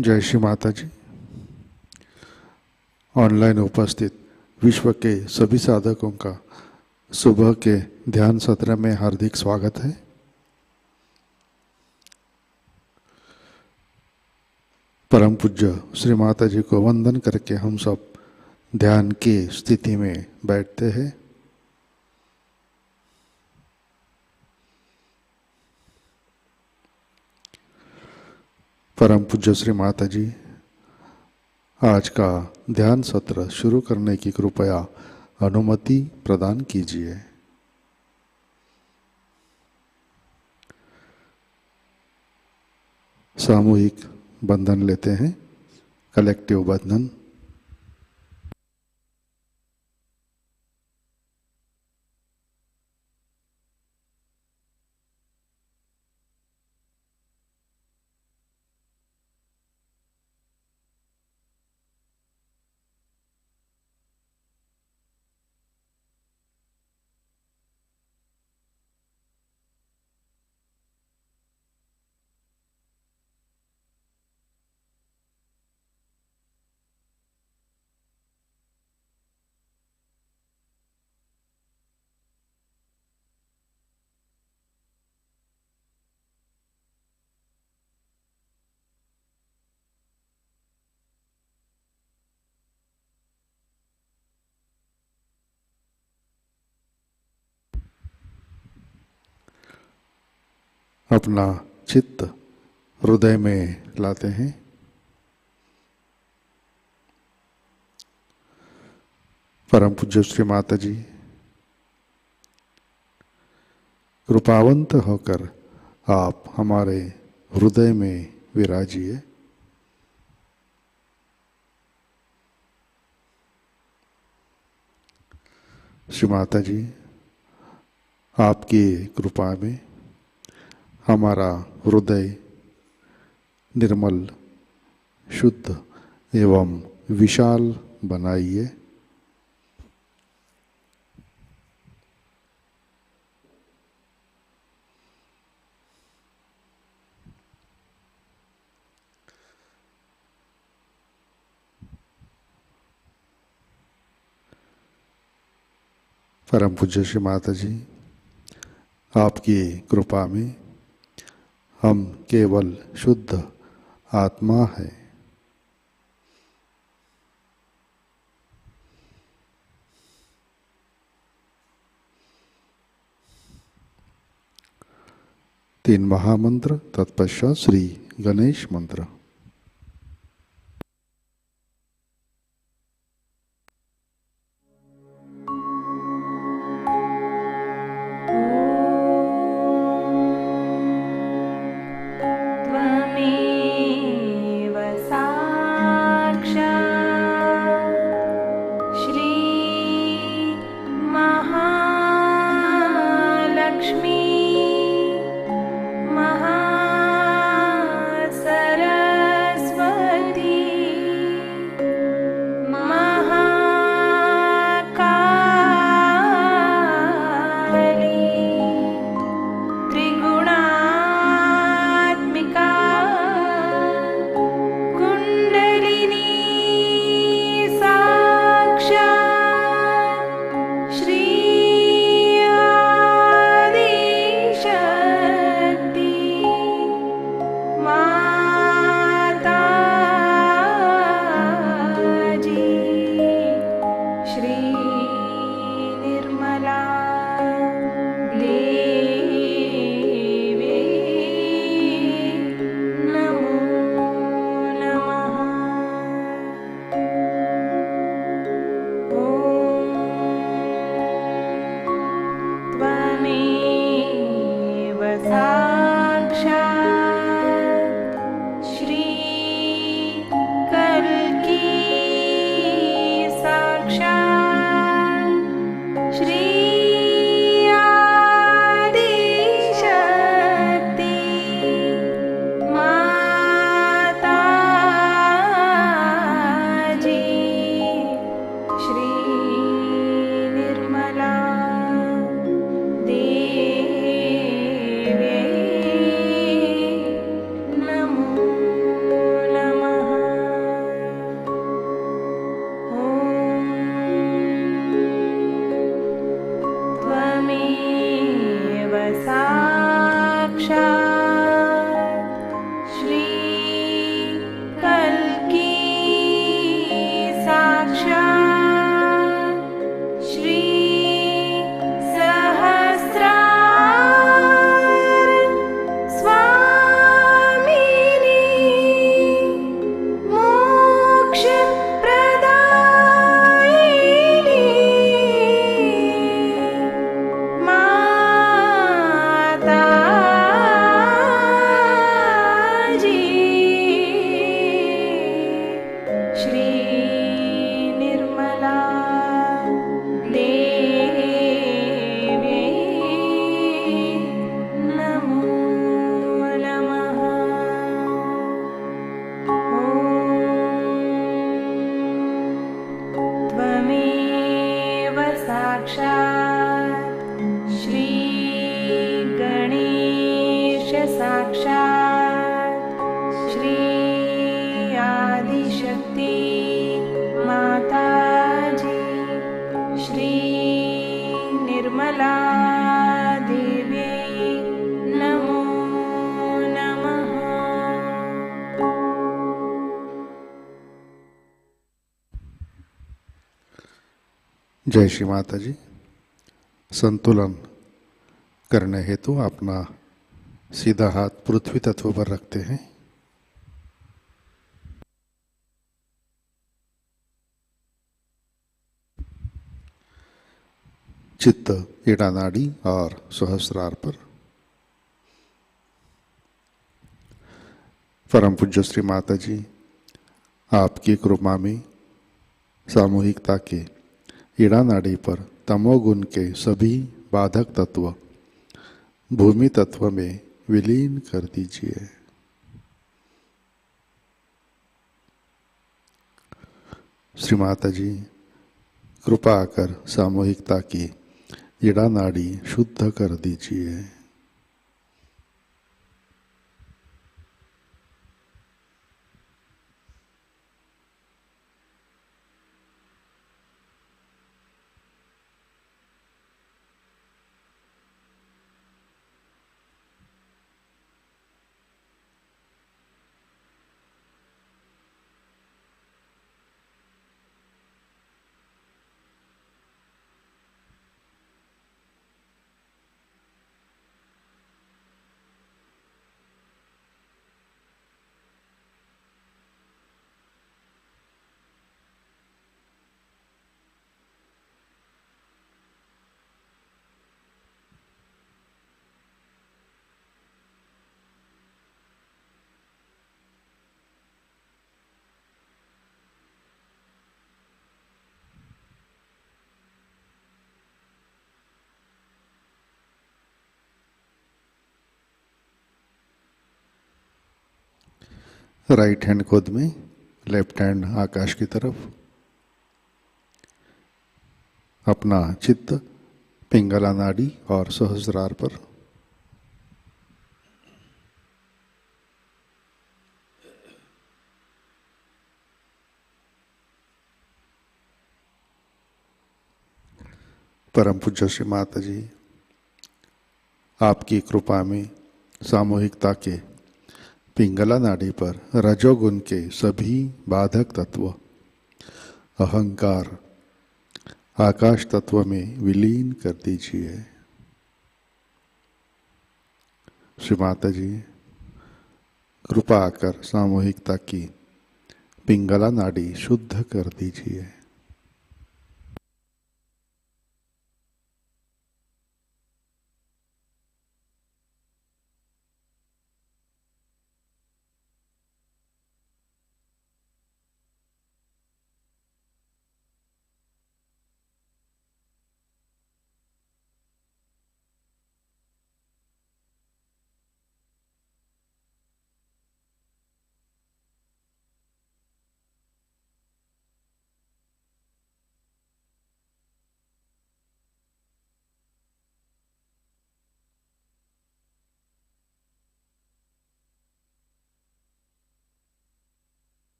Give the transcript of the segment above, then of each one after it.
जय श्री माता जी। ऑनलाइन उपस्थित विश्व के सभी साधकों का सुबह के ध्यान सत्र में हार्दिक स्वागत है। परम पूज्य श्री माता जी को वंदन करके हम सब ध्यान की स्थिति में बैठते हैं। परम पूज्य श्री माता जी आज का ध्यान सत्र शुरू करने की कृपया अनुमति प्रदान कीजिए। सामूहिक बंधन लेते हैं, कलेक्टिव बंधन। अपना चित्त हृदय में लाते हैं। परम पूज्य श्री माता जी कृपावंत होकर आप हमारे हृदय में विराजिए। श्री माता जी आपकी कृपा में हमारा हृदय निर्मल, शुद्ध एवं विशाल बनाइए। परम पूज्य श्री माता जी आपकी कृपा में हम केवल शुद्ध आत्मा है। तीन महामंत्र तत्पश्चात श्री गणेश मंत्र। Sarah साक्षात् श्री गणेश साक्षात् श्री आदिशक्ति माताजी श्री निर्मला देवी नमो नमः। जय श्री माता जी। संतुलन करने हेतु अपना सीधा हाथ पृथ्वी तत्व पर रखते हैं। चित्त ईड़ा नाड़ी और सहस्रार पर। परम पूज्य श्री माता जी, आपकी कृपा में सामूहिकता के ईड़ा नाड़ी पर तमोगुण के सभी बाधक तत्व भूमि तत्व में विलीन कर दीजिए। श्री माता जी, कृपा कर सामूहिकता की ईड़ा नाड़ी शुद्ध कर दीजिए। राइट हैंड खुद में, लेफ्ट हैंड आकाश की तरफ। अपना चित्त पिंगला नाड़ी और सहस्रार पर। परम पूज्य श्री माता जी, आपकी कृपा में सामूहिकता के पिंगला नाड़ी पर रजोगुण के सभी बाधक तत्व अहंकार आकाश तत्व में विलीन कर दीजिए। श्री माता जी, कृपा कर सामूहिकता की पिंगला नाड़ी शुद्ध कर दीजिए।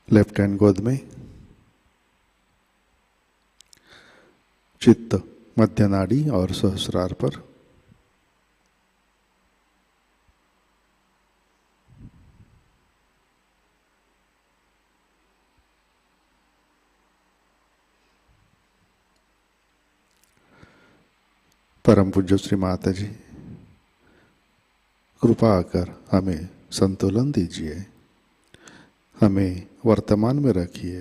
लेफ्ट हैंड गोद में। चित्त मध्य नाड़ी और सहस्रार पर। परम पूज्य श्री माता जी, कृपा कर हमें संतुलन दीजिए, हमें वर्तमान में रखिए।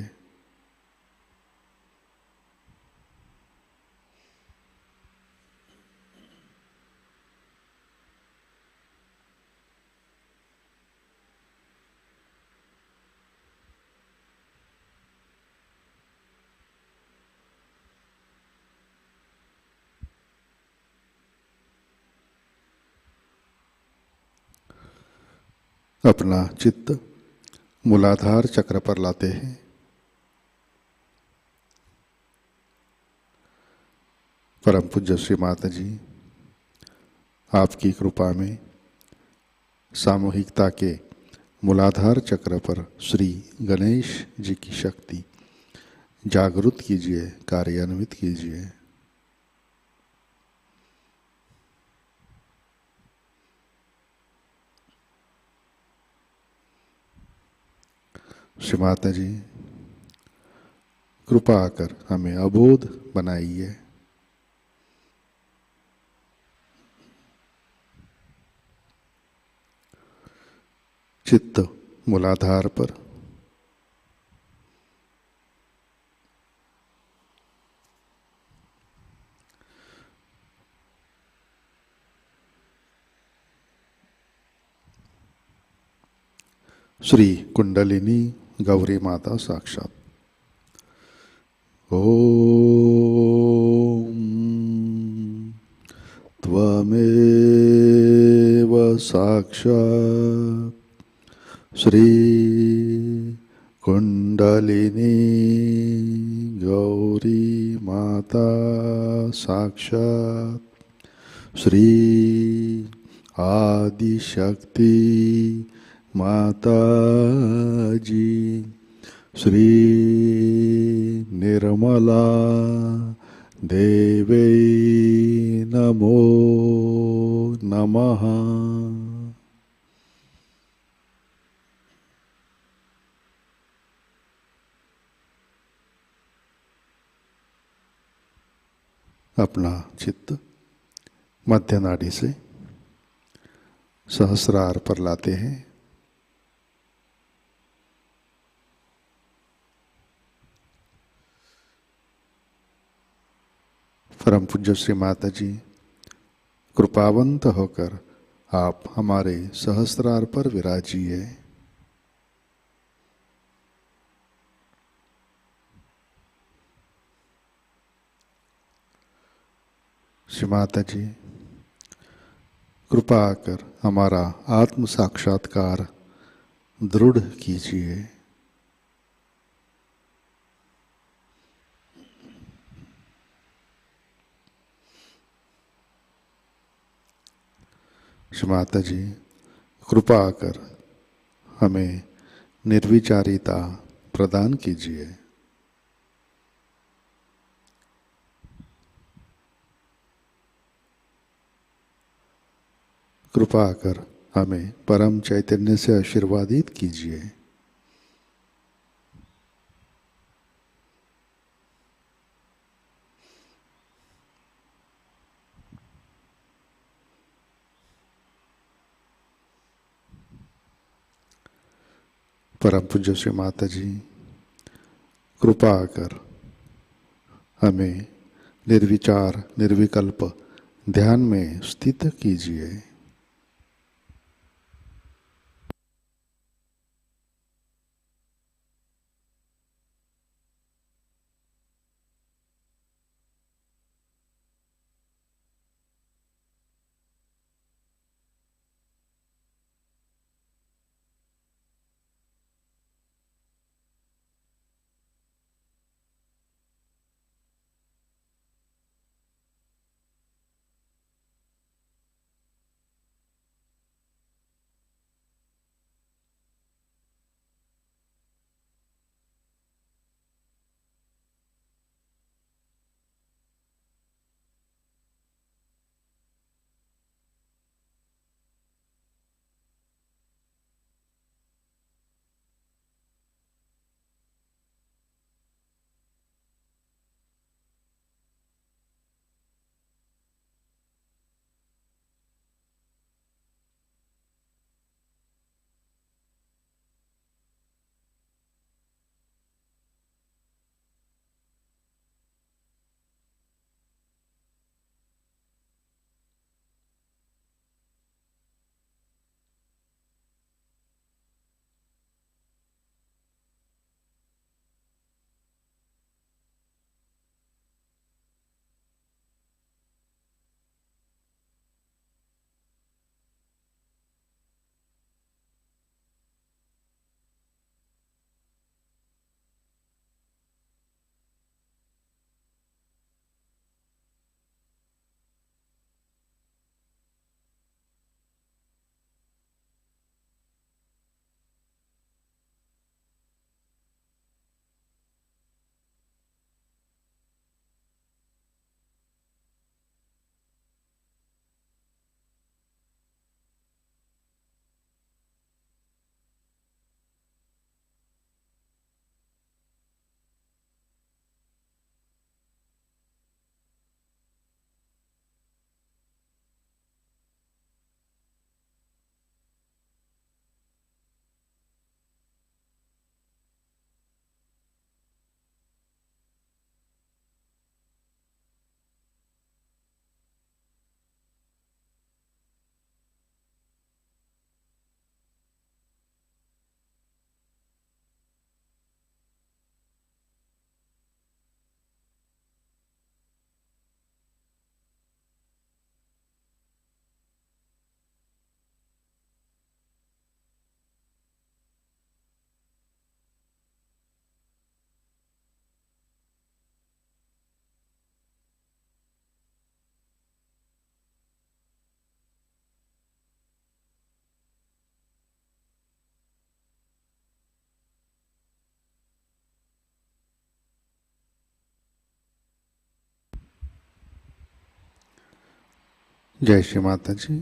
अपना चित्त मूलाधार चक्र पर लाते हैं। परम पूज्य श्री माता जी, आपकी कृपा में सामूहिकता के मूलाधार चक्र पर श्री गणेश जी की शक्ति जागृत कीजिए, कार्यान्वित कीजिए। श्री माता जी, कृपा कर हमें अबोध बनाइए। चित्त मूलाधार पर, श्री कुंडलिनी गौरी माता साक्षात। ओम त्वमेव साक्षात् श्री कुंडलिनी गौरी माता साक्षात् श्री आदिशक्ति माताजी श्री निर्मला देवै नमो नमः। अपना चित्त मध्य नाड़ी से सहस्रार पर लाते हैं। परम पूज्य श्री माता जी, कृपावंत होकर आप हमारे सहस्रार पर विराजिए। श्री माता जी, कृपा कर हमारा आत्म साक्षात्कार दृढ़ कीजिए। श्री माता जी, कृपा कर हमें निर्विचारिता प्रदान कीजिए। कृपा कर हमें परम चैतन्य से आशीर्वादित कीजिए। परम पूज्य श्री माता जी, कृपा कर हमें निर्विचार निर्विकल्प ध्यान में स्थित कीजिए। जय श्री माता जी।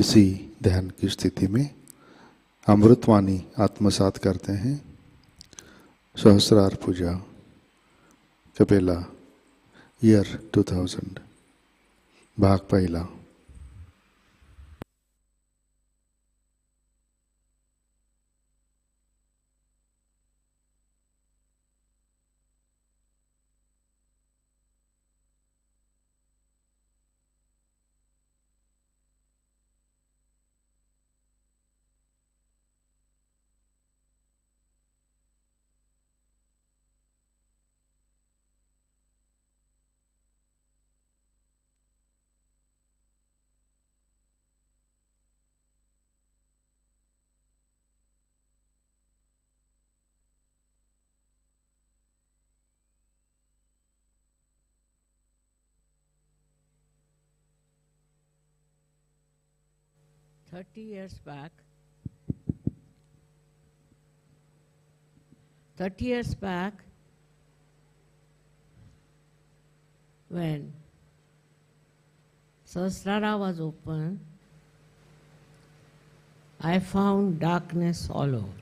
इसी ध्यान की स्थिति में अमृतवाणी आत्मसात करते हैं। सहस्रार पूजा कबेला ईयर 2000 भाग पहला। Thirty years back, when Sahasrara was open, I found darkness all over.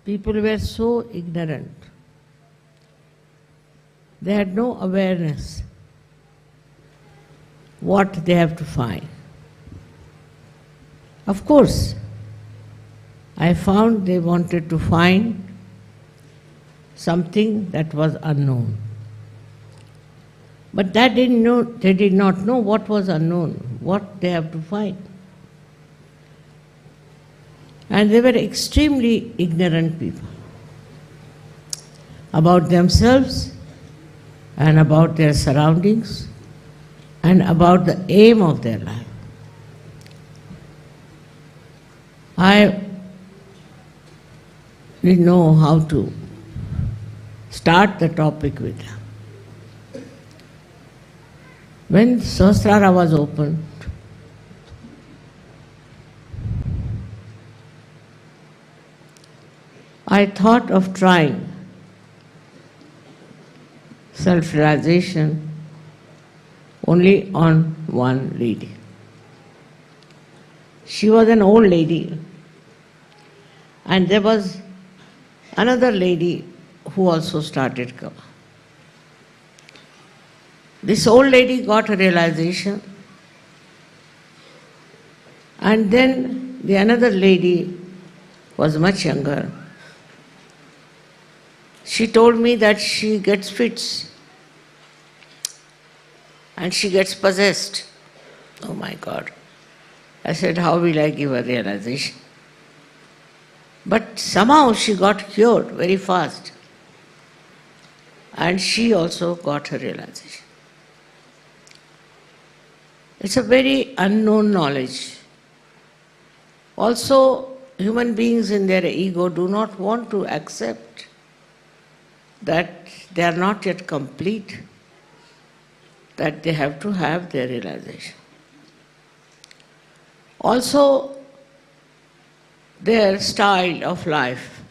People were so ignorant. They had no awareness what they have to find. Of course, I found they wanted to find something that was unknown. But they did not know what was unknown, what they have to find. And they were extremely ignorant people about themselves and about their surroundings and about the aim of their life. I didn't know how to start the topic with them. When Sahasrara was opened, I thought of trying self-realization only on one lady. She was an old lady, and there was another lady who also started Kava. This old lady got a realization, and then the another lady was much younger. She told me that she gets fits and she gets possessed. Oh my God. I said, how will I give a realization? But somehow she got cured very fast. And she also got her realization. It's a very unknown knowledge. Also, human beings in their ego do not want to accept that they are not yet complete, that they have to have their realization. Also, their style of life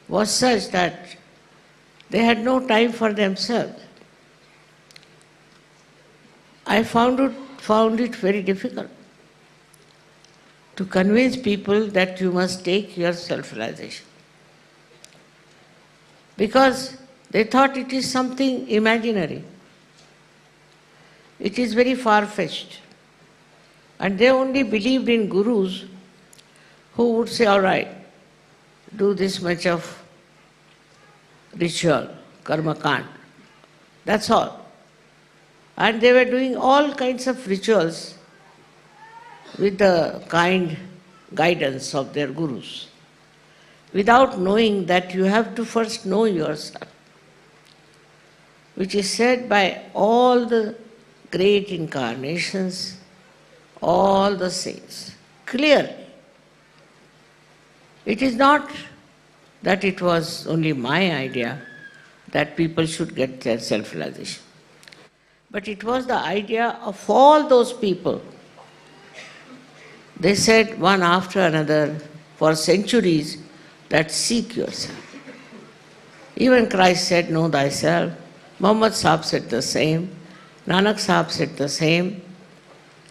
was such that they had no time for themselves. I found it very difficult to convince people that you must take your self-realization, because they thought it is something imaginary. It is very far-fetched. And they only believed in gurus who would say, all right, do this much of ritual, karma kand. That's all. And they were doing all kinds of rituals with the kind guidance of their gurus, without knowing that you have to first know yourself, which is said by all the great incarnations, all the saints, clearly. It is not that it was only my idea that people should get their self-realization, but it was the idea of all those people. They said one after another for centuries that seek yourself. Even Christ said, know thyself. Muhammad Sahib said the same. Nanak Sahib said the same.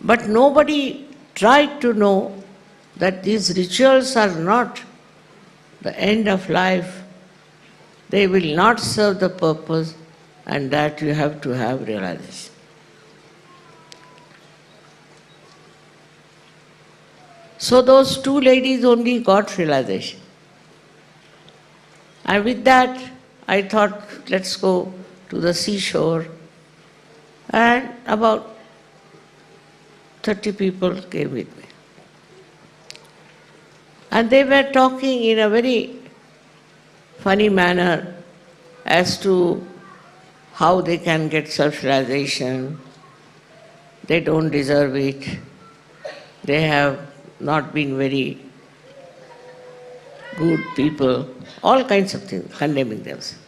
But nobody tried to know that these rituals are not the end of life. They will not serve the purpose, and that you have to have realization. So those two ladies only got realization. And with that, I thought, let's go to the seashore. And about 30 people came with me. And they were talking in a very funny manner as to how they can get self-realization. They don't deserve it. They have not been very good people, all kinds of things, condemning themselves.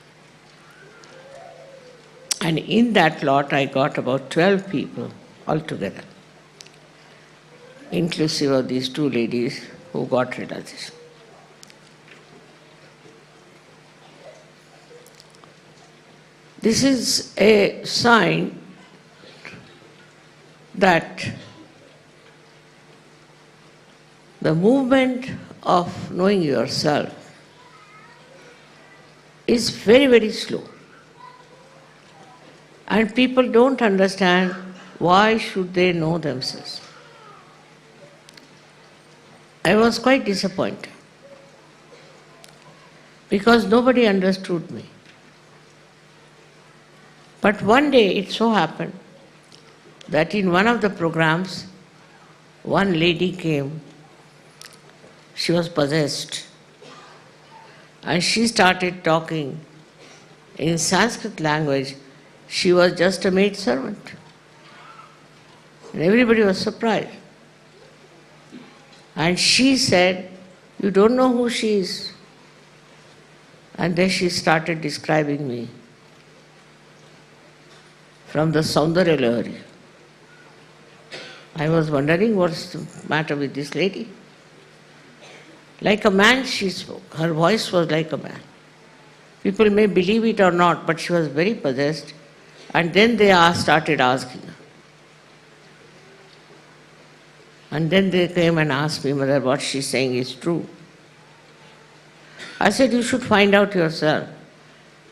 And in that lot, I got about 12 people altogether, inclusive of these two ladies who got realization. This is a sign that the movement of knowing yourself is very, very slow. And people don't understand why should they know themselves. I was quite disappointed because nobody understood me. But one day it so happened that in one of the programs, one lady came. She was possessed. And she started talking in Sanskrit language. She was just a maid servant. And everybody was surprised. And she said, "You don't know who she is." And then she started describing me from the Saundarya Lahari. I was wondering what's the matter with this lady. Like a man she spoke. Her voice was like a man. People may believe it or not, but she was very possessed. And then they started asking her. And then they came and asked me whether what she's saying is true. I said, you should find out yourself.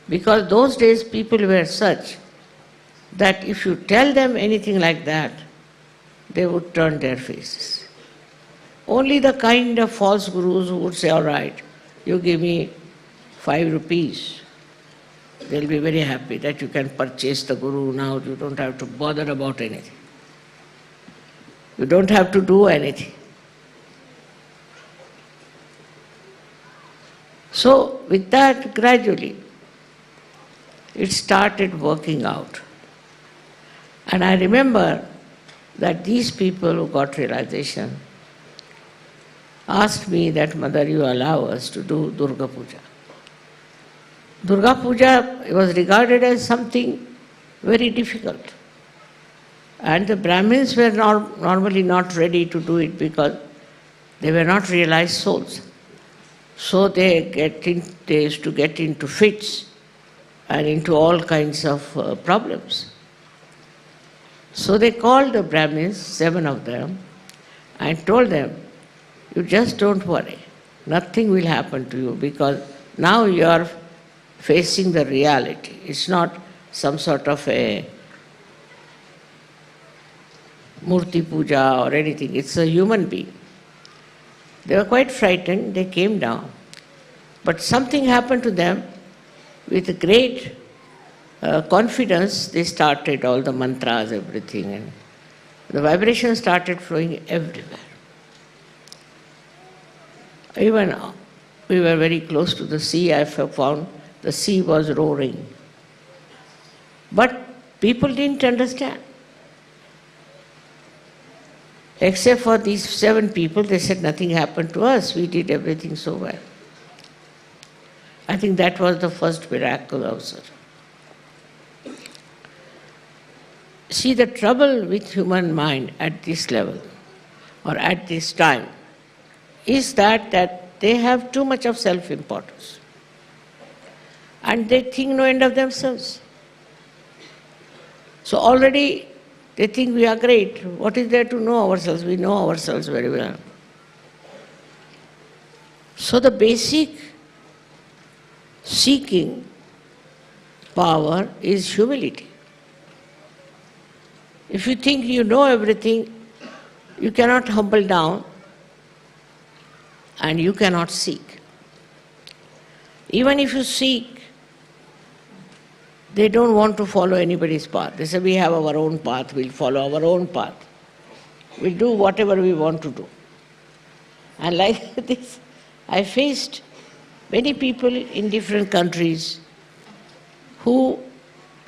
Because those days people were such that if you tell them anything like that, they would turn their faces. Only the kind of false gurus who would say, all right, you give me 5 rupees. They'll be very happy that you can purchase the guru now. You don't have to bother about anything. You don't have to do anything. So with that, gradually, it started working out. And I remember that these people who got realization asked me that, Mother, you allow us to do Durga Puja. Durga Puja was regarded as something very difficult. And the Brahmins were normally not ready to do it because they were not realized souls. So they used to get into fits and into all kinds of problems. So they called the Brahmins, 7 of them, and told them, you just don't worry. Nothing will happen to you because now you are facing the reality. It's not some sort of a Murti Puja or anything. It's a human being. They were quite frightened. They came down. But something happened to them. With great confidence, they started all the mantras, everything. And the vibration started flowing everywhere. Even we were very close to the sea. I found the sea was roaring. But people didn't understand. Except for these 7 people, they said nothing happened to us. We did everything so well. I think that was the first miracle also. See, the trouble with human mind at this level or at this time is that they have too much of self-importance. And they think no end of themselves. So already they think we are great. What is there to know ourselves? We know ourselves very well. So the basic seeking power is humility. If you think you know everything, you cannot humble down and you cannot seek. Even if you seek, they don't want to follow anybody's path. They say, we have our own path, we'll follow our own path. We'll do whatever we want to do. And like this, I faced many people in different countries who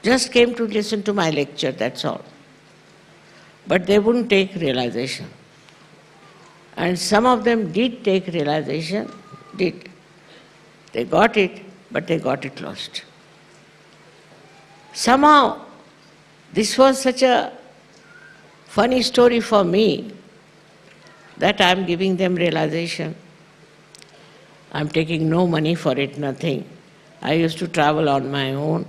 just came to listen to my lecture, that's all. But they wouldn't take realization. And some of them did take realization, did. They got it, but they got it lost. Somehow, this was such a funny story for me that I'm giving them realization. I'm taking no money for it, nothing. I used to travel on my own.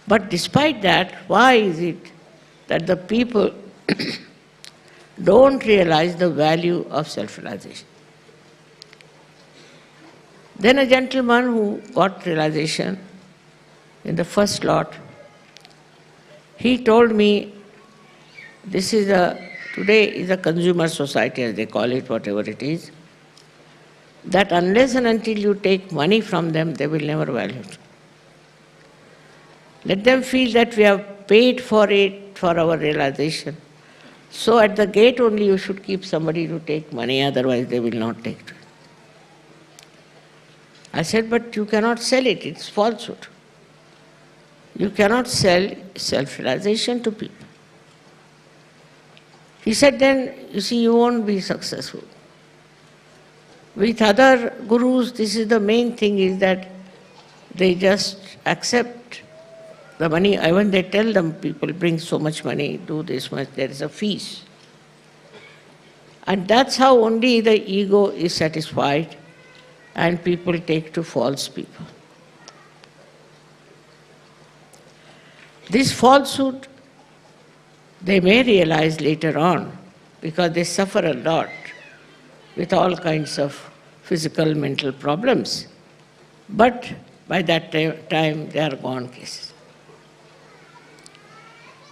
But despite that, why is it that the people don't realize the value of self-realization? Then a gentleman who got realization in the first lot, he told me, today is a consumer society, as they call it, whatever it is, that unless and until you take money from them, they will never value it. Let them feel that we have paid for it, for our realization. So at the gate only you should keep somebody to take money, otherwise they will not take it. I said, but you cannot sell it, it's falsehood. You cannot sell self-realization to people. He said, then, you see, you won't be successful. With other gurus, this is the main thing, is that they just accept the money. Even they tell them, people bring so much money, do this much, there is a fees. And that's how only the ego is satisfied and people take to false people. This falsehood, they may realize later on because they suffer a lot with all kinds of physical, mental problems. But by that time, they are gone cases.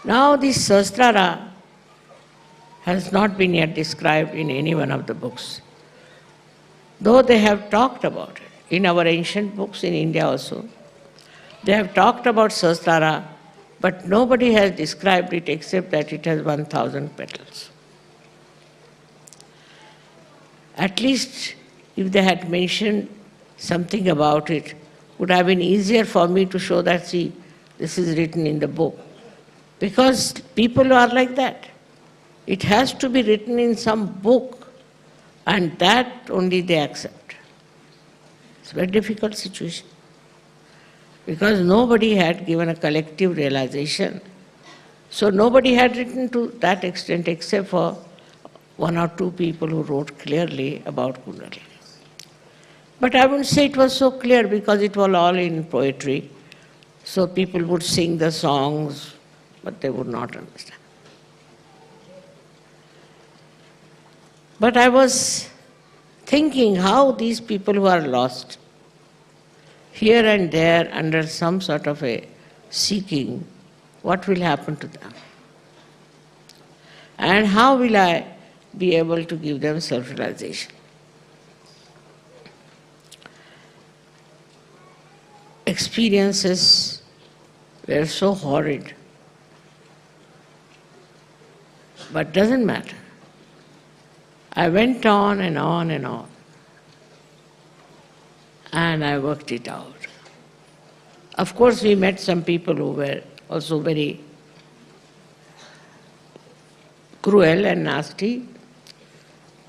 Now this Sahasrara has not been yet described in any one of the books, though they have talked about it. In our ancient books in India also, they have talked about Sahasrara, but nobody has described it except that it has 1,000 petals. At least if they had mentioned something about it, would have been easier for me to show that, see, this is written in the book. Because people are like that. It has to be written in some book, and that only they accept. It's a very difficult situation. Because nobody had given a collective realization. So nobody had written to that extent except for one or two people who wrote clearly about Kundalini. But I wouldn't say it was so clear because it was all in poetry. So people would sing the songs, but they would not understand. But I was thinking how these people who are lost, here and there under some sort of a seeking, what will happen to them? And how will I be able to give them self-realization? Experiences were so horrid, but doesn't matter. I went on and on and on, and I worked it out. Of course, we met some people who were also very cruel and nasty,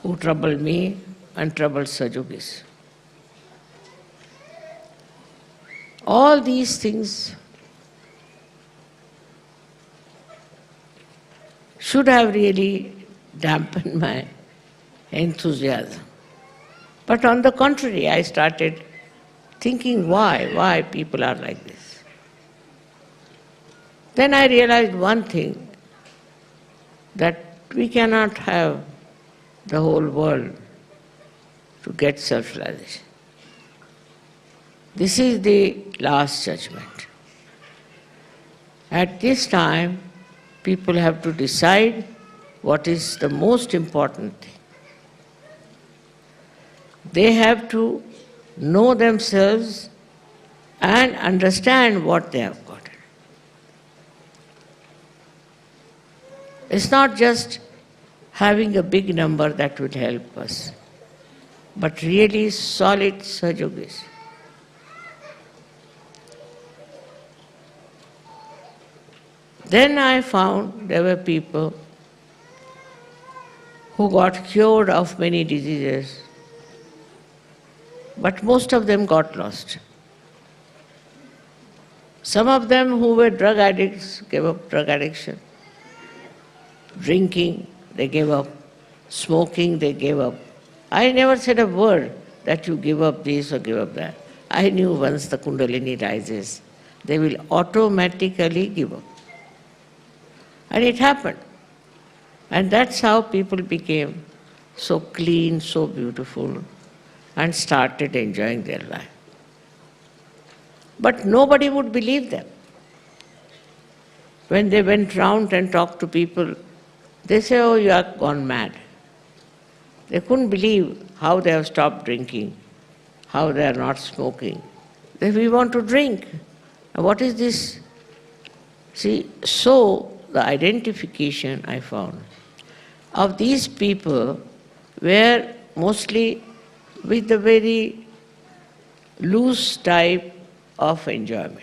who troubled me and troubled Sahajogis. All these things should have really dampened my enthusiasm. But on the contrary, I started thinking why people are like this. Then I realized one thing, that we cannot have the whole world to get self-realization. This is the last judgment. At this time, people have to decide what is the most important thing. They have to know themselves and understand what they have gotten. It's not just having a big number that will help us, but really solid Sahajogis. Then I found there were people who got cured of many diseases, but most of them got lost. Some of them who were drug addicts gave up drug addiction. Drinking, they gave up. Smoking, they gave up. I never said a word that you give up this or give up that. I knew once the Kundalini rises, they will automatically give up. And it happened. And that's how people became so clean, so beautiful, and started enjoying their life. But nobody would believe them. When they went round and talked to people, they say, oh, you are gone mad. They couldn't believe how they have stopped drinking, how they are not smoking. They say, we want to drink. What is this? See, so the identification I found of these people were mostly with the very loose type of enjoyment.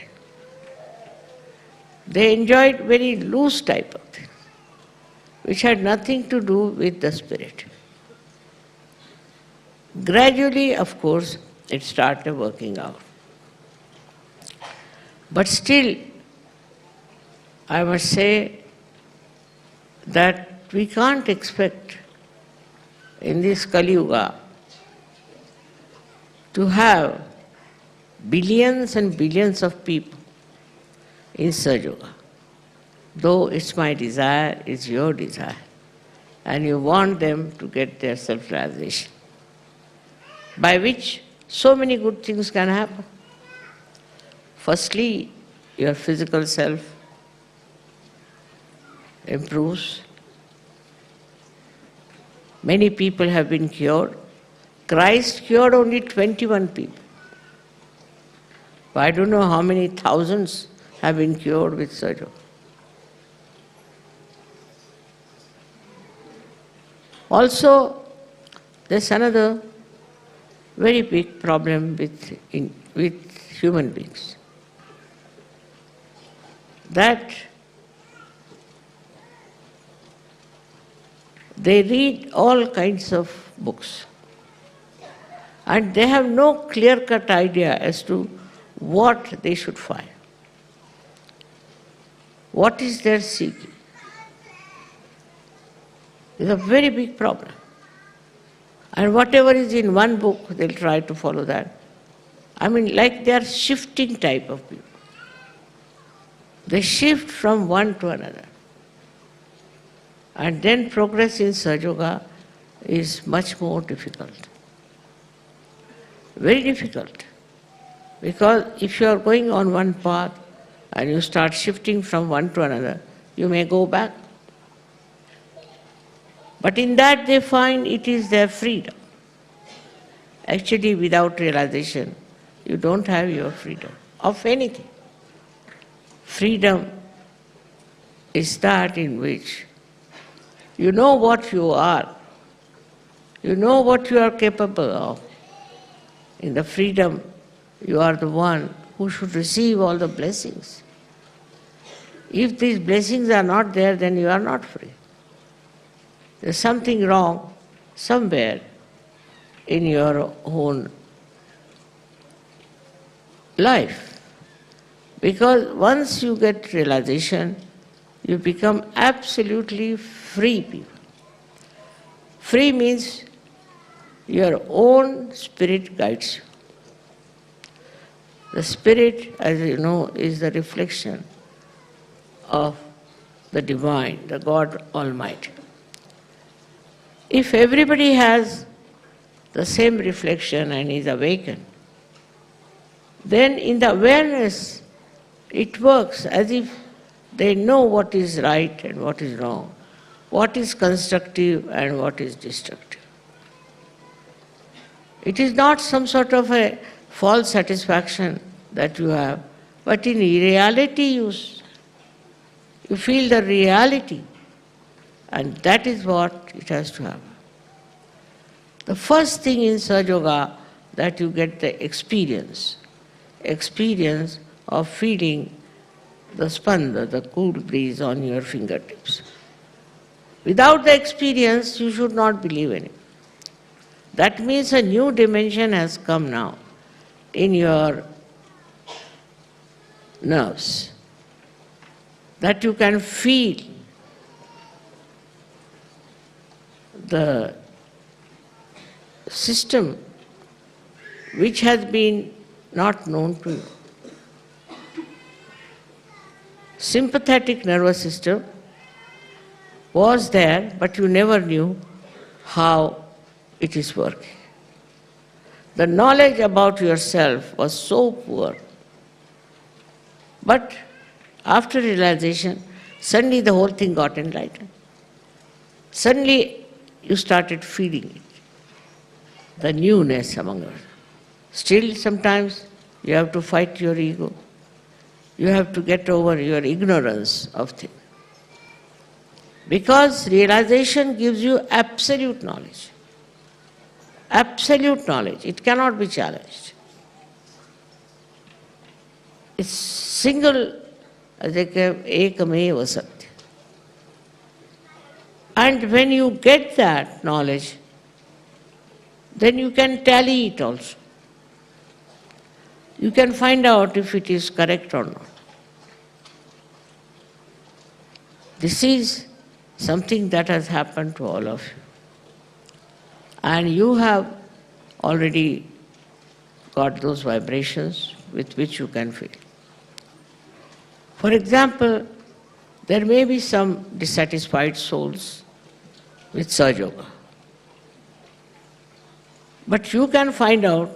They enjoyed very loose type of thing, which had nothing to do with the spirit. Gradually, of course, it started working out. But still, I must say that we can't expect in this Kali Yuga to have billions and billions of people in Sahajayoga. Though it's my desire, it's your desire, and you want them to get their self-realization, by which so many good things can happen. Firstly, your physical self improves. Many people have been cured. Christ cured only 21 people. But I don't know how many thousands have been cured with Sahaja. Also, there's another very big problem with human beings. That they read all kinds of books and they have no clear-cut idea as to what they should find. What is their seeking? It's a very big problem. And whatever is in one book, they'll try to follow that. I mean, like they are shifting type of people. They shift from one to another. And then progress in Sahajayoga is much more difficult. Very difficult. Because if you are going on one path and you start shifting from one to another, you may go back. But in that they find it is their freedom. Actually, without realization, you don't have your freedom of anything. Freedom is that in which you know what you are. You know what you are capable of. In the freedom, you are the one who should receive all the blessings. If these blessings are not there, then you are not free. There's something wrong somewhere in your own life. Because once you get realization, you become absolutely free people. Free means your own spirit guides you. The spirit, as you know, is the reflection of the divine, the God Almighty. If everybody has the same reflection and is awakened, then in the awareness it works as if they know what is right and what is wrong, what is constructive and what is destructive. It is not some sort of a false satisfaction that you have, but in reality you feel the reality, and that is what it has to happen. The first thing in Sahajayoga that you get the experience of feeling the spanda, the cool breeze on your fingertips. Without the experience, you should not believe in it. That means a new dimension has come now in your nerves, that you can feel the system which has been not known to you. Sympathetic nervous system was there, but you never knew how it is working. The knowledge about yourself was so poor. But after realization, suddenly the whole thing got enlightened. Suddenly you started feeling it, the newness among us. Still sometimes you have to fight your ego. You have to get over your ignorance of things. Because realization gives you absolute knowledge. Absolute knowledge. It cannot be challenged. It's single, as they say, ekameva satya. And when you get that knowledge, then you can tally it also. You can find out if it is correct or not. This is something that has happened to all of you. And you have already got those vibrations with which you can feel. For example, there may be some dissatisfied souls with Sahajayoga. But you can find out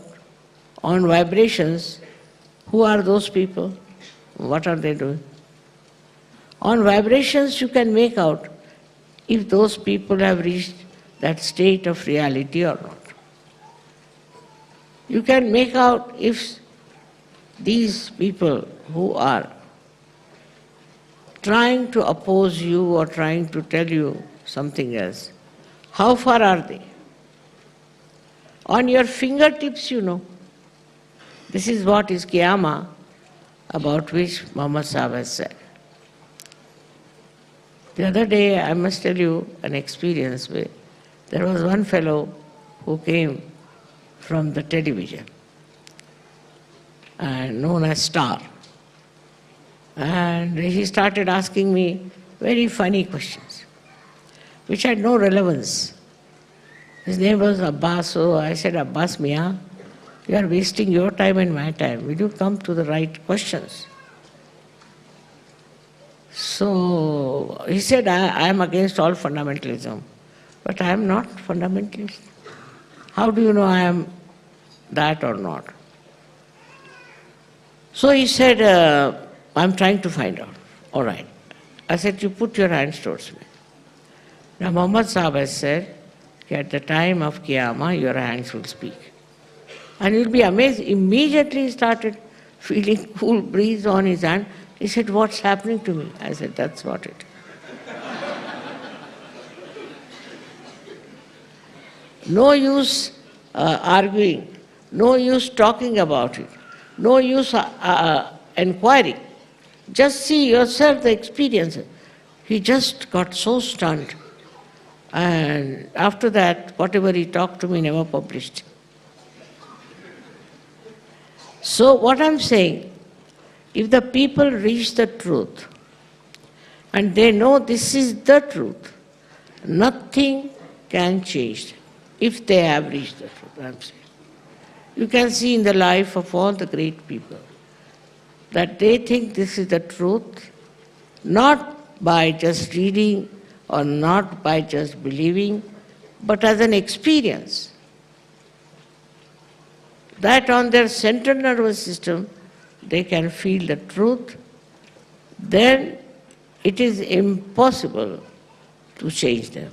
on vibrations who are those people, what are they doing. On vibrations you can make out if those people have reached that state of reality or not. You can make out if these people who are trying to oppose you or trying to tell you something else, how far are they? On your fingertips you know. This is what is Kiyama, about which Muhammad Sahib has said. The other day, I must tell you an experience where there was one fellow who came from the television, and known as Star. And he started asking me very funny questions, which had no relevance. His name was Abbas, so I said, Abbas Mia, you are wasting your time and my time. Will you come to the right questions? So he said, I am against all fundamentalism. But I am not fundamentalist. How do you know I am that or not? So he said, I am trying to find out. All right. I said, you put your hands towards me. Now Muhammad Sahib has said, at the time of Qiyamah, your hands will speak. And you'll be amazed. Immediately he started feeling cool breeze on his hand. He said, what's happening to me? I said, that's what it is. No use arguing, no use talking about it, no use inquiring. Just see yourself the experience. He just got so stunned. And after that, whatever he talked to me never published. So what I'm saying, if the people reach the truth, and they know this is the truth, nothing can change them, if they have reached the truth, I'm saying. You can see in the life of all the great people that they think this is the truth, not by just reading or not by just believing, but as an experience. That on their central nervous system, they can feel the truth, then it is impossible to change them.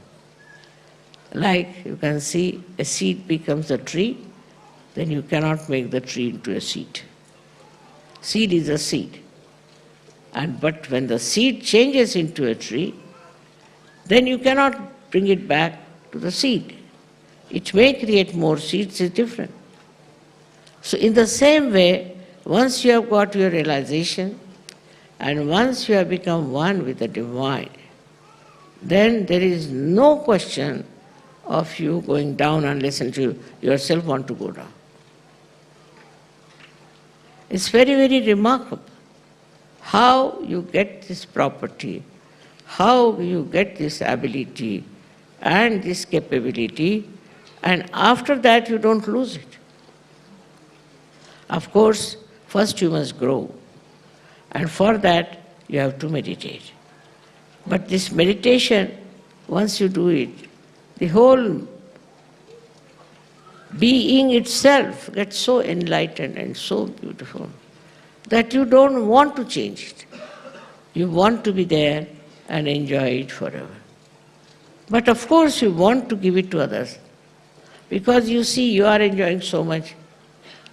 Like you can see, a seed becomes a tree, then you cannot make the tree into a seed. Seed is a seed. But when the seed changes into a tree, then you cannot bring it back to the seed. It may create more seeds, it's different. So in the same way, once you have got your realization, and once you have become one with the divine, then there is no question of you going down unless you yourself want to go down. It's very, very remarkable how you get this property, how you get this ability and this capability, and after that you don't lose it. Of course, first you must grow, and for that you have to meditate. But this meditation, once you do it, the whole being itself gets so enlightened and so beautiful that you don't want to change it. You want to be there and enjoy it forever. But of course you want to give it to others, because you see you are enjoying so much.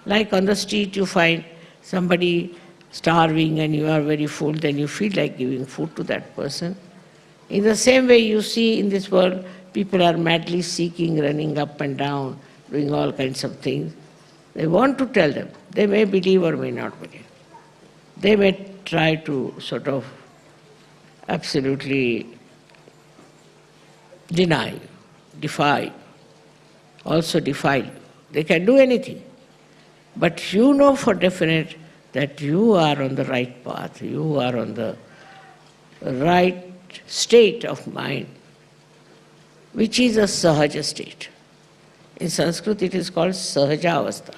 Like on the street you find somebody starving and you are very full, then you feel like giving food to that person. In the same way you see in this world, people are madly seeking, running up and down, doing all kinds of things. They want to tell them. They may believe or may not believe. They may try to sort of absolutely deny, defy, also defile you. They can do anything. But you know for definite that you are on the right path, you are on the right state of mind, which is a Sahaja state. In Sanskrit it is called Sahaja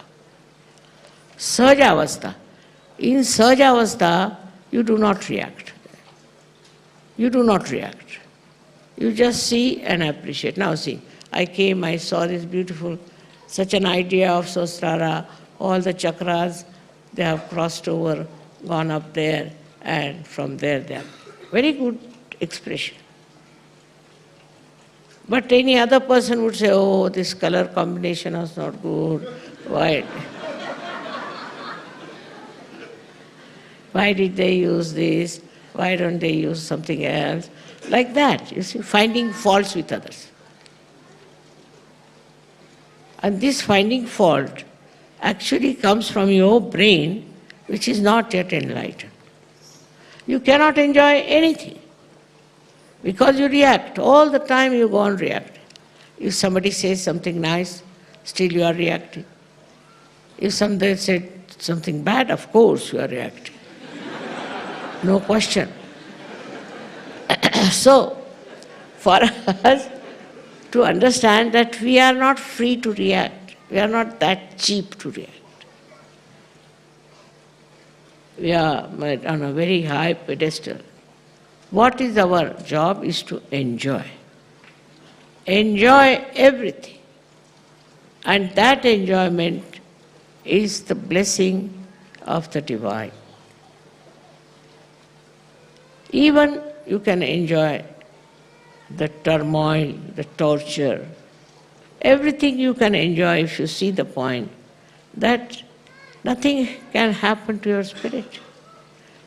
Sahaja. In Sahaja you do not react. You do not react. You just see and appreciate. Now see, I came, I saw this beautiful, such an idea of Sahasrara, all the chakras, they have crossed over, gone up there, and from there they have very good expression. But any other person would say, oh, this color combination is not good. Why did they use this? Why don't they use something else? Like that, you see, finding faults with others. And this finding fault actually comes from your brain, which is not yet enlightened. You cannot enjoy anything because you react. All the time you go on reacting. If somebody says something nice, still you are reacting. If somebody said something bad, of course you are reacting. No question. So, for us to understand that we are not free to react, we are not that cheap to react. We are on a very high pedestal. What is our job is to enjoy. Enjoy everything. And that enjoyment is the blessing of the divine. Even you can enjoy the turmoil, the torture, everything you can enjoy if you see the point that nothing can happen to your spirit,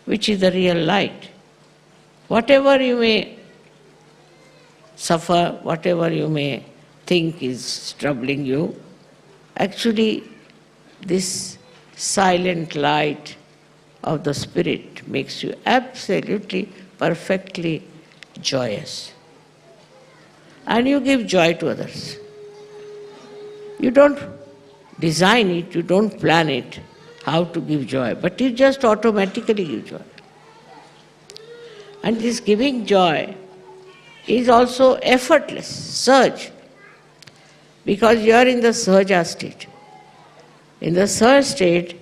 which is the real light. Whatever you may suffer, whatever you may think is troubling you, actually this silent light of the spirit makes you absolutely, perfectly joyous. And you give joy to others. You don't design it, you don't plan it, how to give joy, but you just automatically give joy. And this giving joy is also effortless, surge, because you are in the Sahaja state. In the Sahaja state,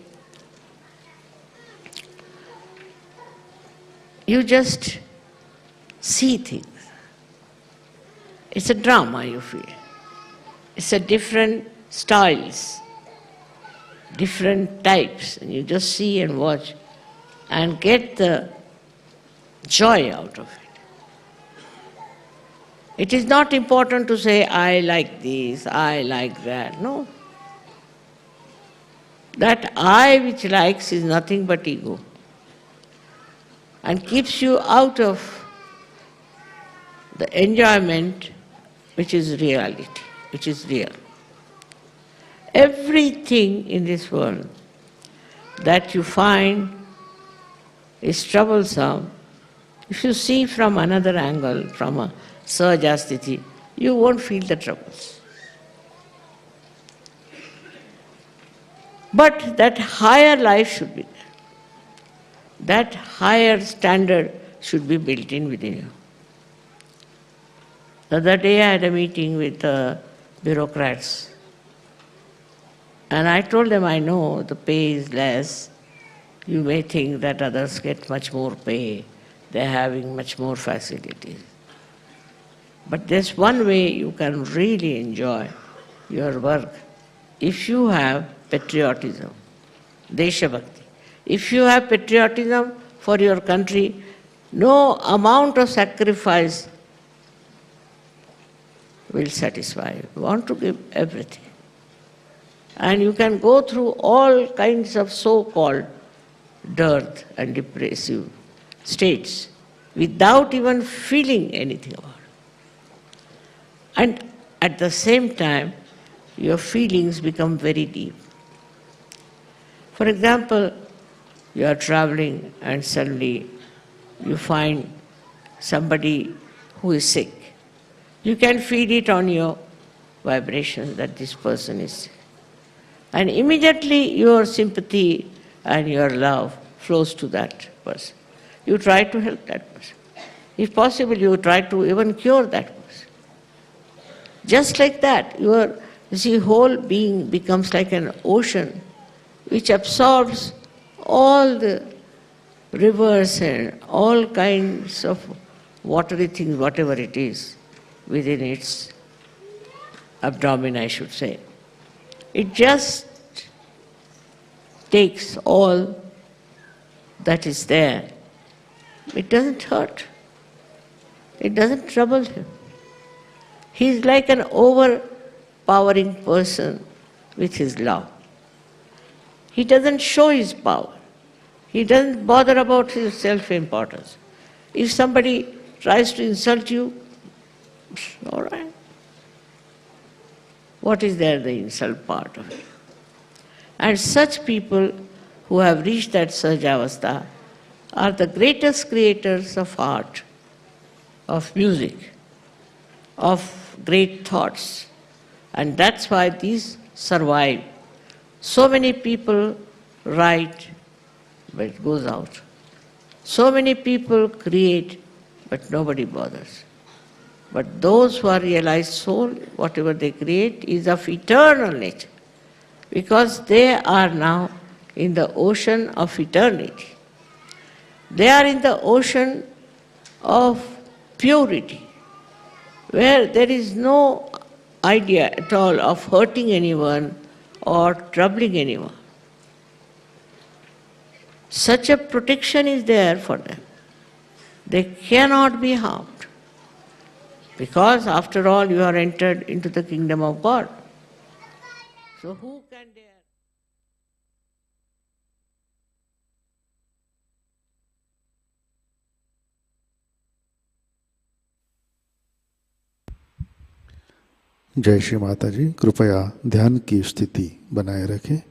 you just see things. It's a drama, you feel. It's a different styles, different types, and you just see and watch and get the joy out of it. It is not important to say, I like this, I like that. No. That I which likes is nothing but ego and keeps you out of the enjoyment which is reality, which is real. Everything in this world that you find is troublesome, if you see from another angle, from a Sahaja sthiti, you won't feel the troubles. But that higher life should be there. That higher standard should be built in within you. The other day I had a meeting with bureaucrats, and I told them, I know the pay is less. You may think that others get much more pay. They're having much more facilities. But there's one way you can really enjoy your work. If you have patriotism, Desha Bhakti, if you have patriotism for your country, no amount of sacrifice will satisfy you. You want to give everything. And you can go through all kinds of so-called dearth and depressive states without even feeling anything about it. And at the same time, your feelings become very deep. For example, you are traveling and suddenly you find somebody who is sick. You can feel it on your vibration that this person is sick. And immediately your sympathy and your love flows to that person. You try to help that person. If possible, you try to even cure that person. Just like that, your whole being becomes like an ocean which absorbs all the rivers and all kinds of watery things, whatever it is, within its abdomen, I should say. It just takes all that is there. It doesn't hurt. It doesn't trouble him. He is like an overpowering person with his love. He doesn't show his power. He doesn't bother about his self-importance. If somebody tries to insult you, all right. What is there, the insult part of it? And such people who have reached that Sahajavastha are the greatest creators of art, of music, of great thoughts. And that's why these survive. So many people write, but it goes out. So many people create, but nobody bothers. But those who are realized soul, whatever they create is of eternal nature, because they are now in the ocean of eternity. They are in the ocean of purity, where there is no idea at all of hurting anyone or troubling anyone. Such a protection is there for them. They cannot be harmed. Because after all, you are entered into the kingdom of God. So who can dare? जय श्री माता जी। कृपया ध्यान की स्थिति बनाए रखें।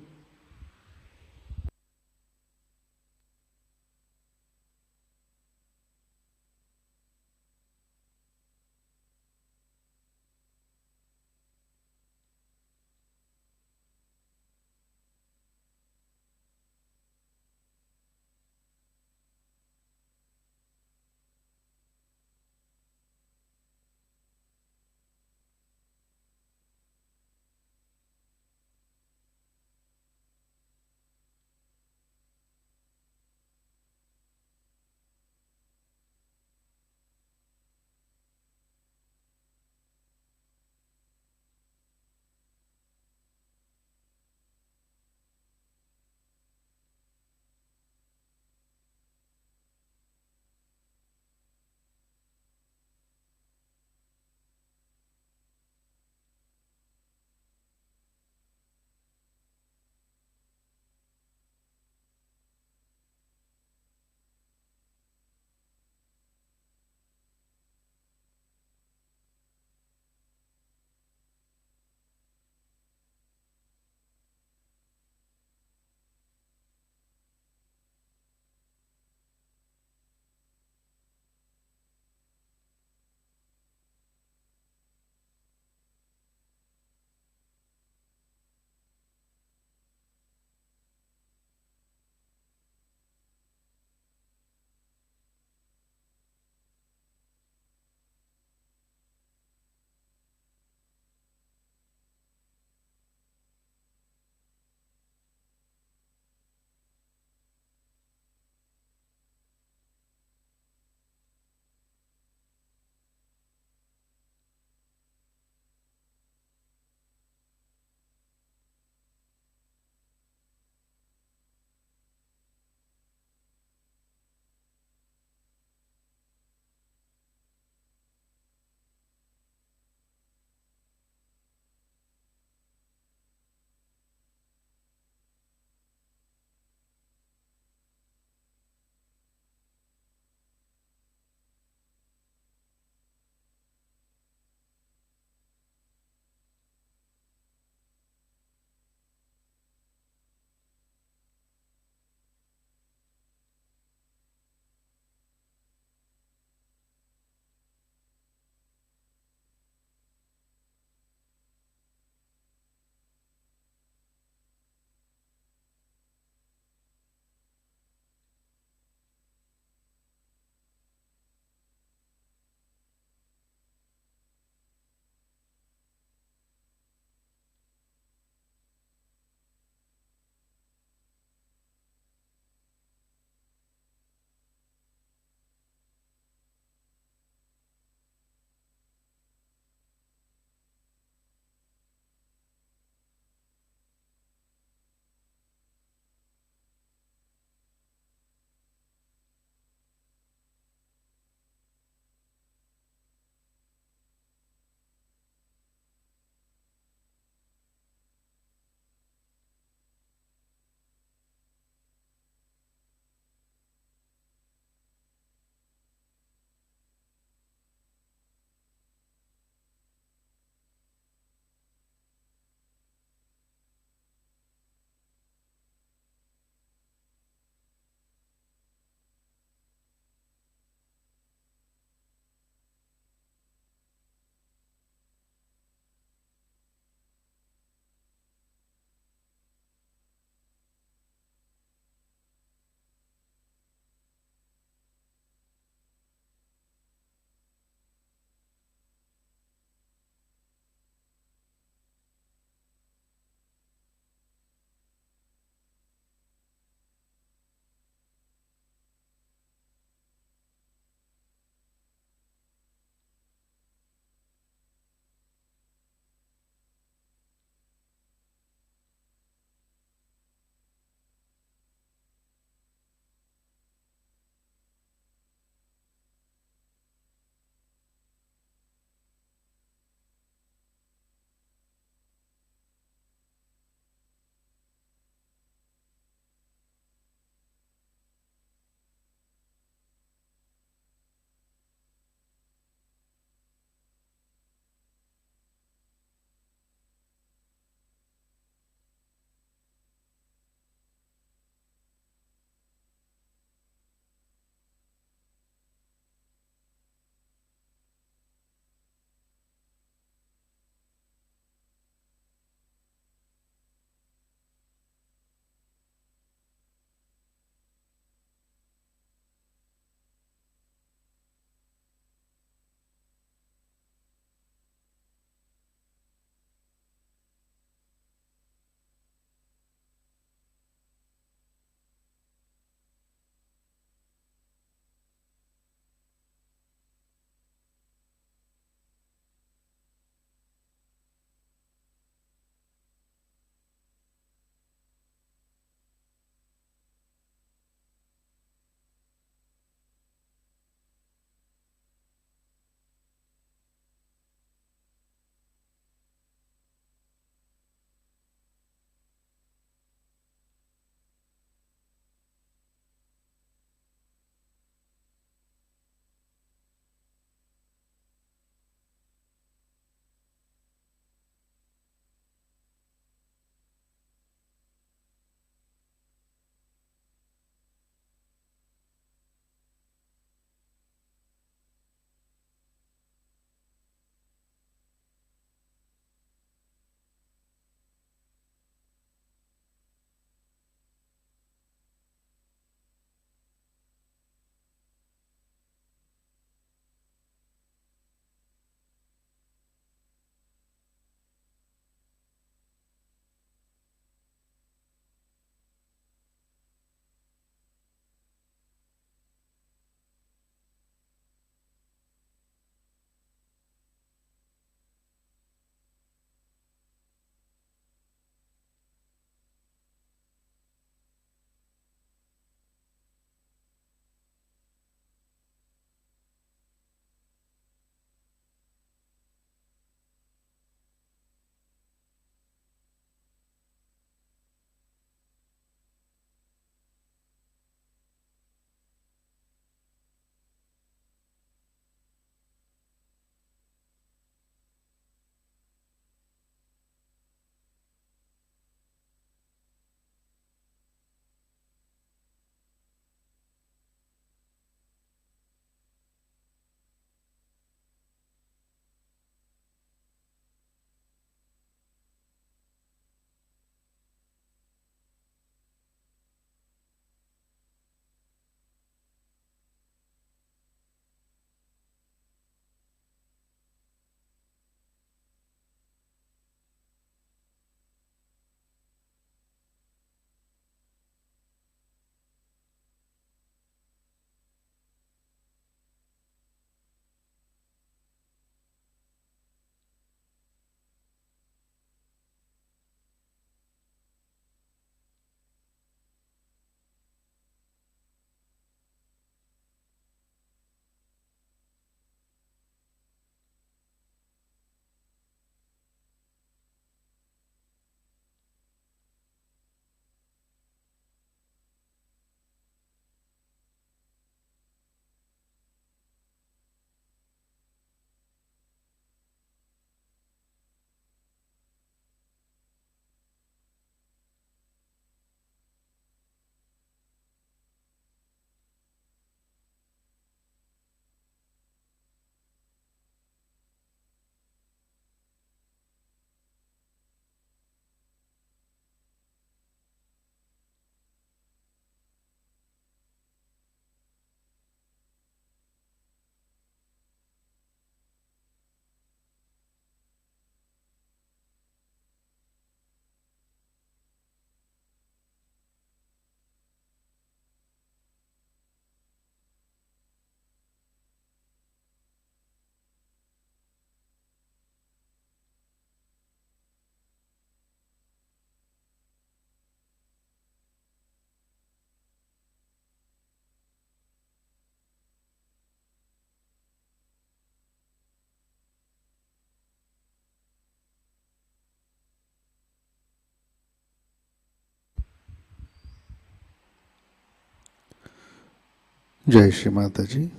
जय श्री माता जी।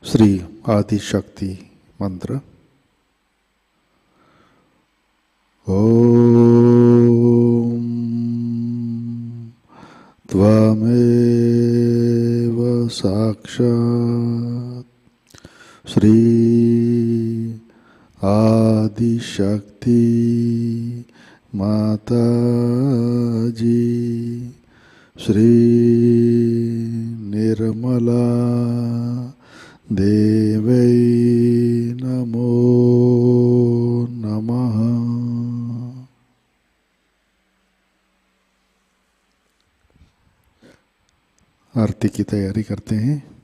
श्री आदि शक्ति मंत्र। ओम त्वमेव साक्षात् श्री आदि शक्ति माताजी श्री निर्मला देवै नमो नमः। आरती की तैयारी करते हैं।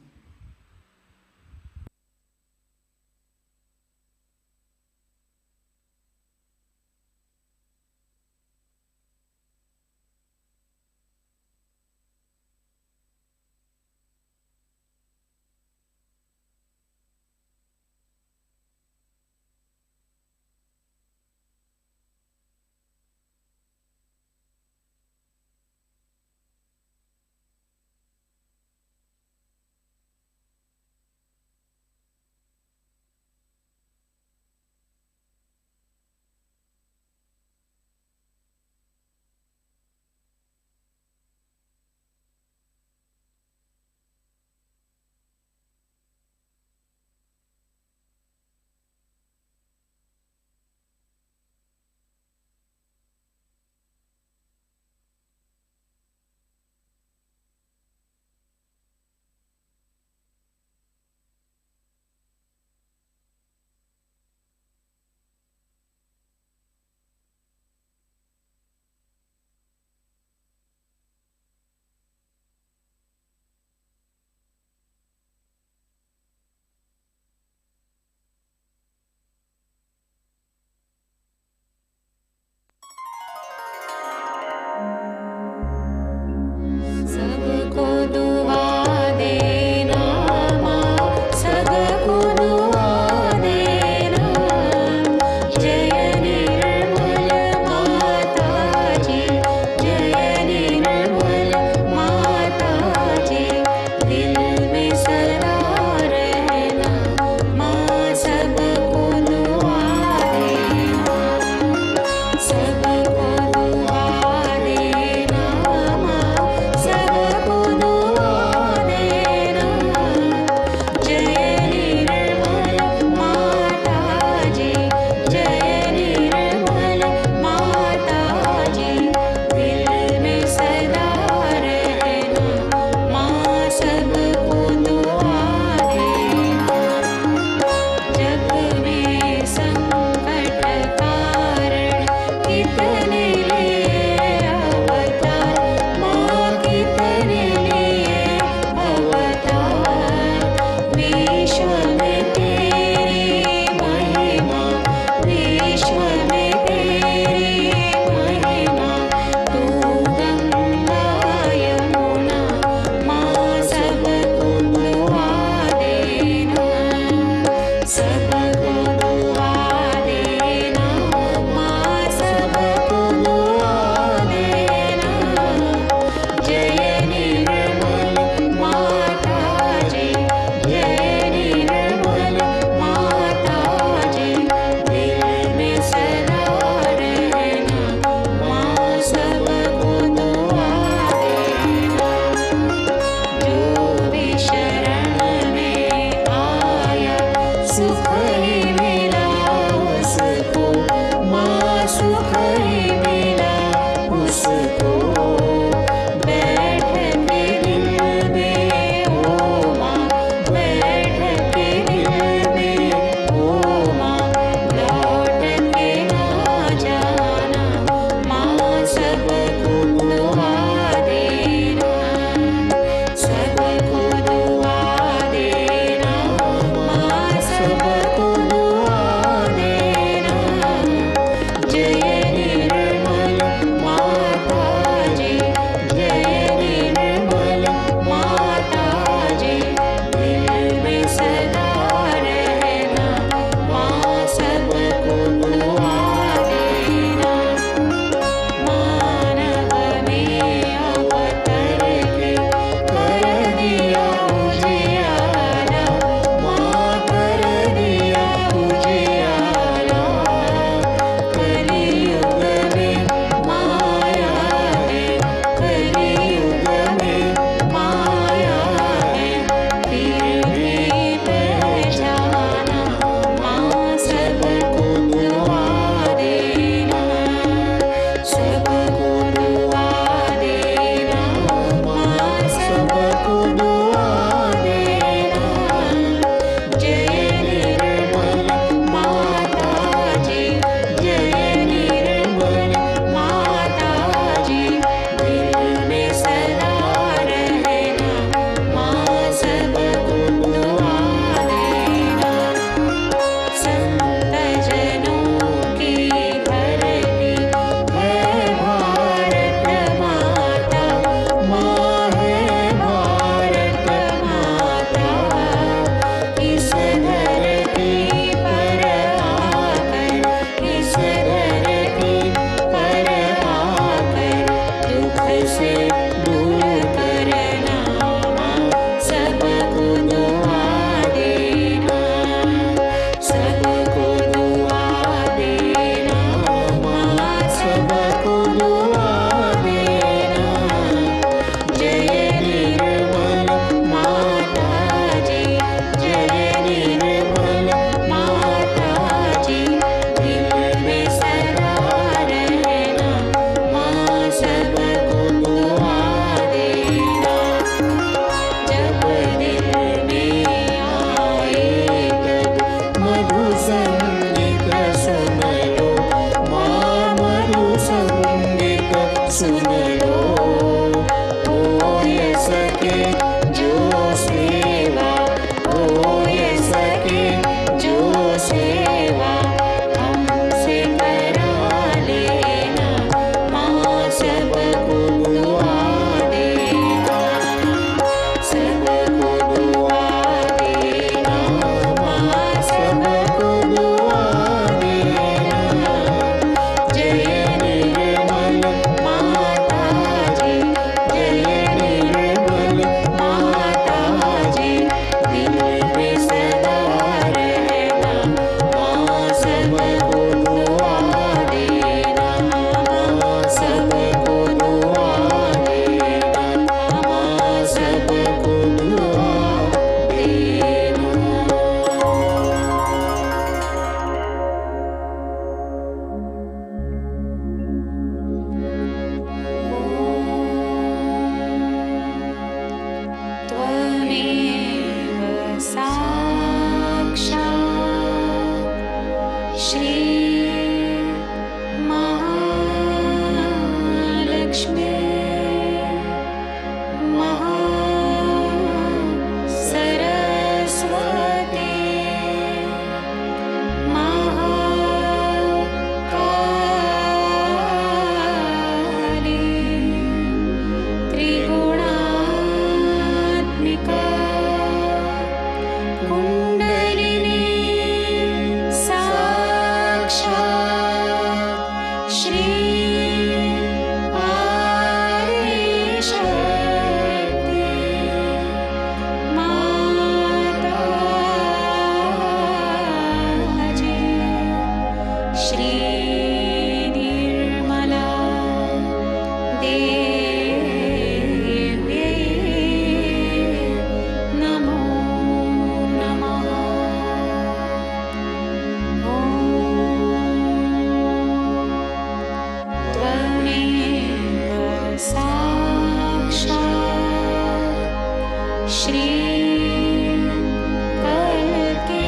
करके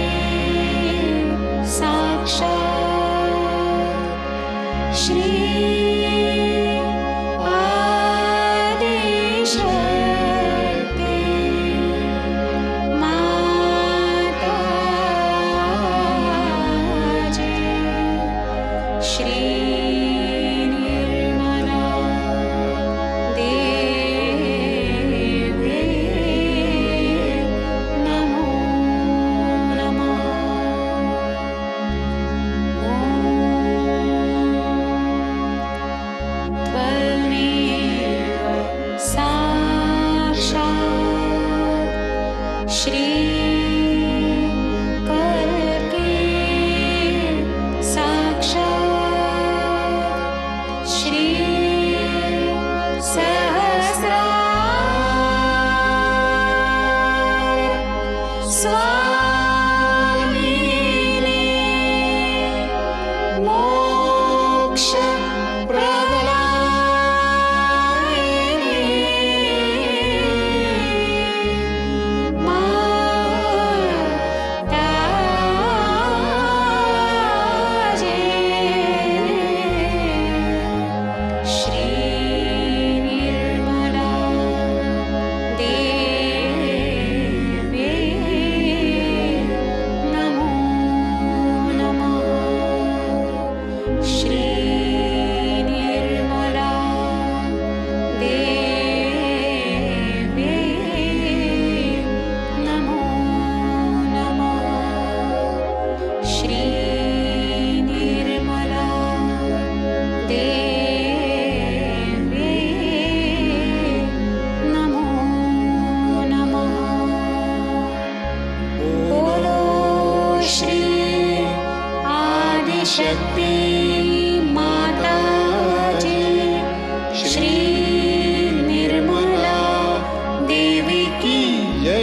साक्षात श्री आदिशक्ति माताजी श्री निर्मला देवी नमो नमः। त्वमेव साक्षात् श्री करके साक्षात् श्री सहस्रार स्वामिने मोक्ष श्री निर्मला देवी नमो नमः। श्री निर्मला देवी नमो नमः। श्री निर्मला देवी नमो नमः। बोलो श्री आदिशक्ति माताजी श्री निर्मला देवी की जय।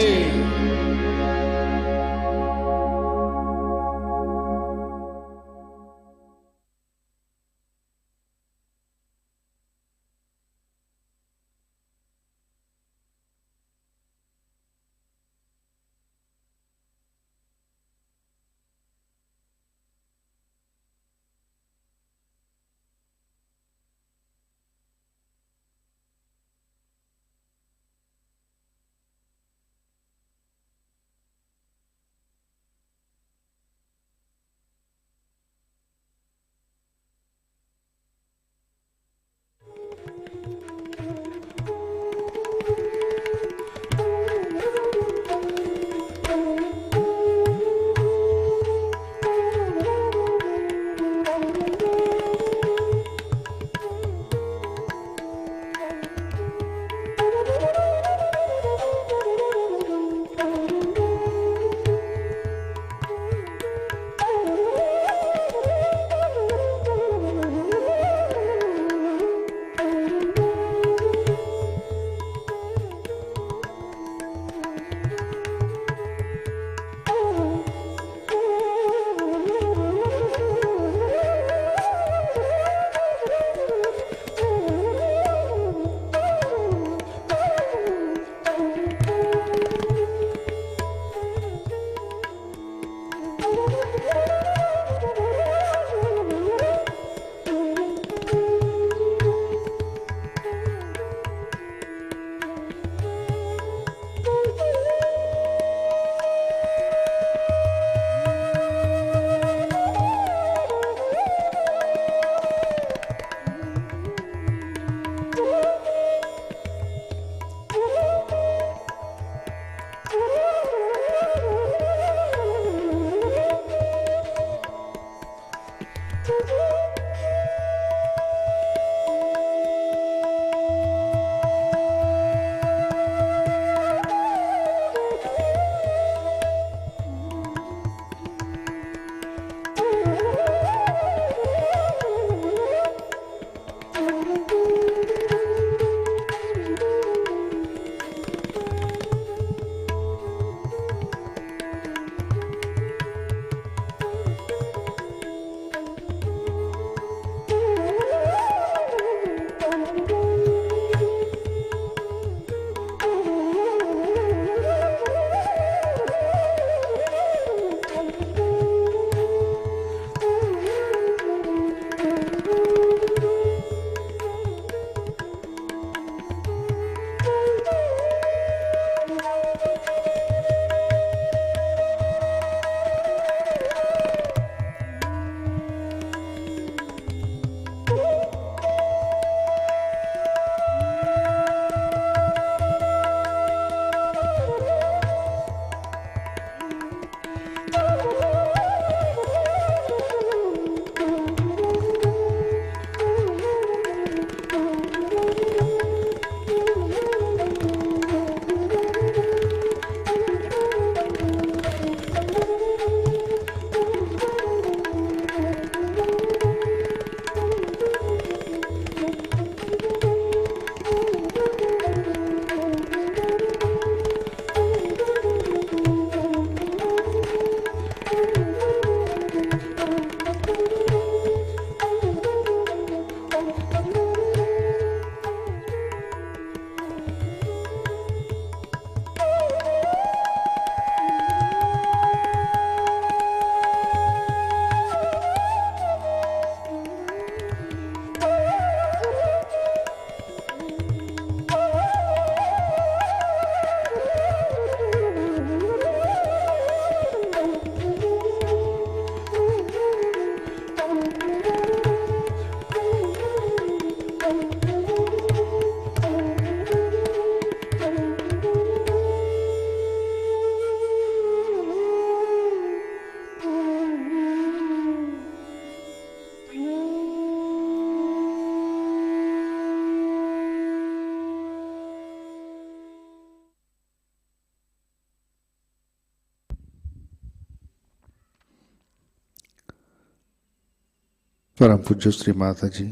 परम पूज्य श्री माता जी,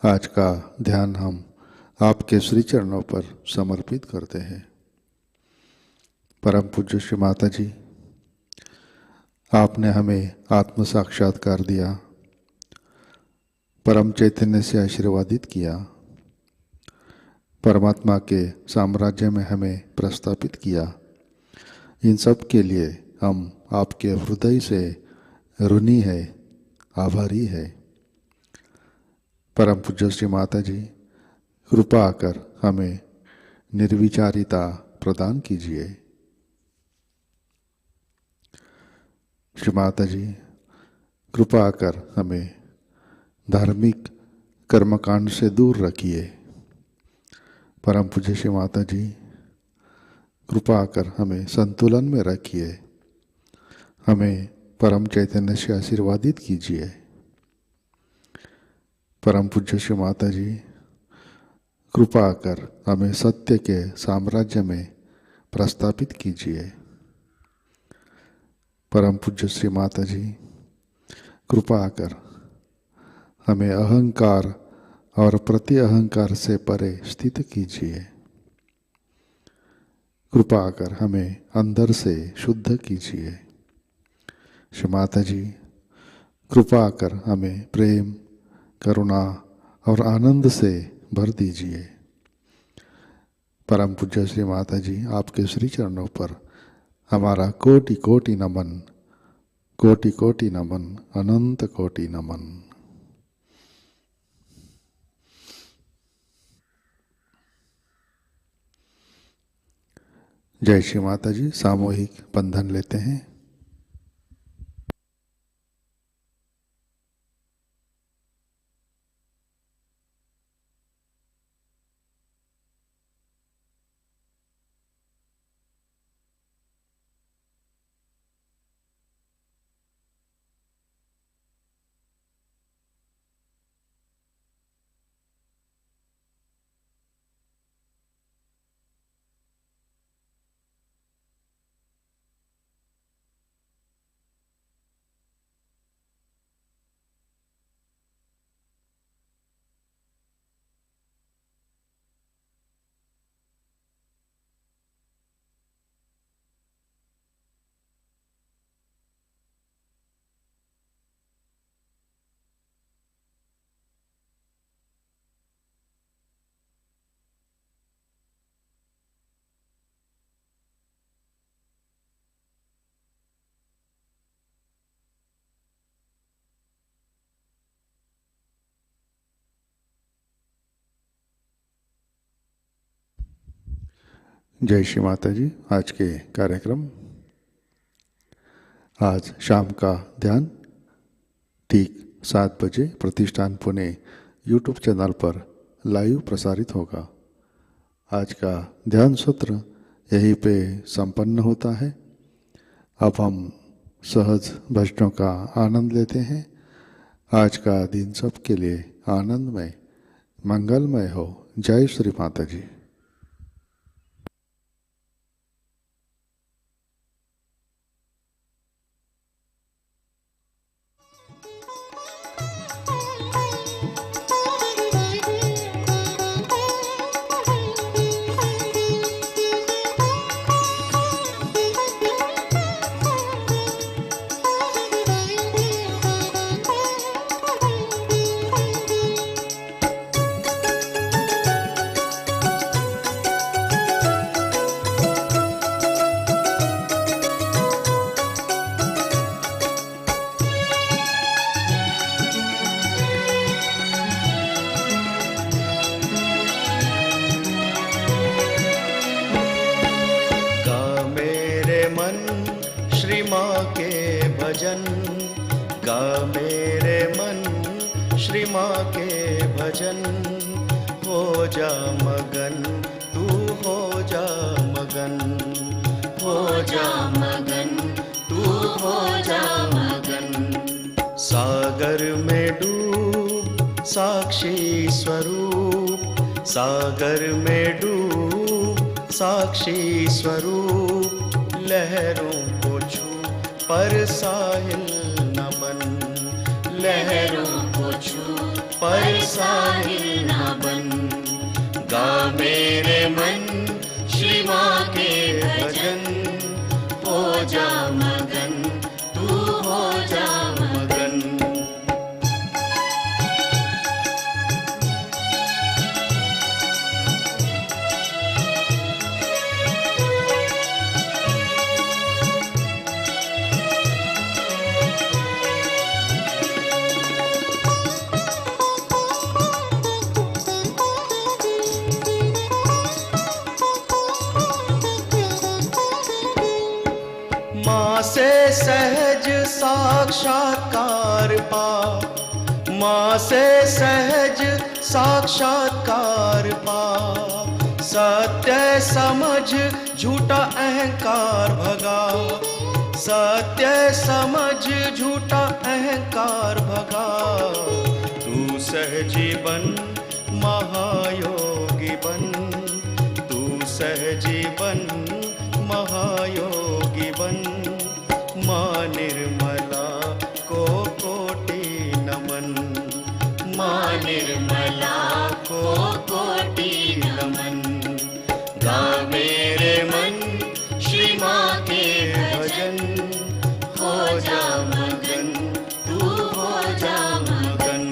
आज का ध्यान हम आपके श्री चरणों पर समर्पित करते हैं। परम पूज्य श्री माता जी, आपने हमें आत्म साक्षात्कार दिया, परम चैतन्य से आशीर्वादित किया, परमात्मा के साम्राज्य में हमें प्रस्थापित किया। इन सब के लिए हम आपके हृदय से ऋणी है, आभारी है। परम पूज्य श्री माता जी, कृपा कर हमें निर्विचारिता प्रदान कीजिए। श्री माता जी, कृपा कर हमें धार्मिक कर्मकांड से दूर रखिए। परम पूज्य श्री माता जी, कृपा कर हमें संतुलन में रखिए, हमें परम चैतन्य से आशीर्वादित कीजिए। परम पूज्य श्री माता जी, कृपा कर हमें सत्य के साम्राज्य में प्रस्थापित कीजिए। परम पूज्य श्री माता जी, कृपा कर हमें अहंकार और प्रति अहंकार से परे स्थित कीजिए। कृपा कर हमें अंदर से शुद्ध कीजिए। श्री माता जी, कृपा कर हमें प्रेम, करुणा और आनंद से भर दीजिए। परम पूज्य श्री माता जी, आपके श्री चरणों पर हमारा कोटि कोटि नमन, कोटि कोटि नमन, अनंत कोटि नमन। जय श्री माता जी। सामूहिक बंधन लेते हैं। जय श्री माता जी। आज के कार्यक्रम, आज शाम का ध्यान ठीक 7 बजे प्रतिष्ठान पुणे यूट्यूब चैनल पर लाइव प्रसारित होगा। आज का ध्यान सत्र यहीं पे संपन्न होता है। अब हम सहज भजनों का आनंद लेते हैं। आज का दिन सबके लिए आनंदमय, मंगलमय हो। जय श्री माता जी। सागर में डूब साक्षी स्वरूप, लहरों को छू पर साहिल न बन, लहरों को छू पर साहिल ना बन। गा मेरे मन श्री माँ के भजन, हो जा मगन तू हो जा मगन। माँ से सहज साक्षात्कार पा, माँ से सहज साक्षात्कार पा। सत्य समझ झूठा अहंकार भगा, सत्य समझ झूठा अहंकार भगा। तू सहजी बन महायोगी बन, तू सहजी बन महायोगी बन। माँ निर्मला को कोटि नमन, माँ निर्मला को कोटि नमन। गा मेरे मन श्री माँ के भजन, हो जा मगन तू हो जा मगन।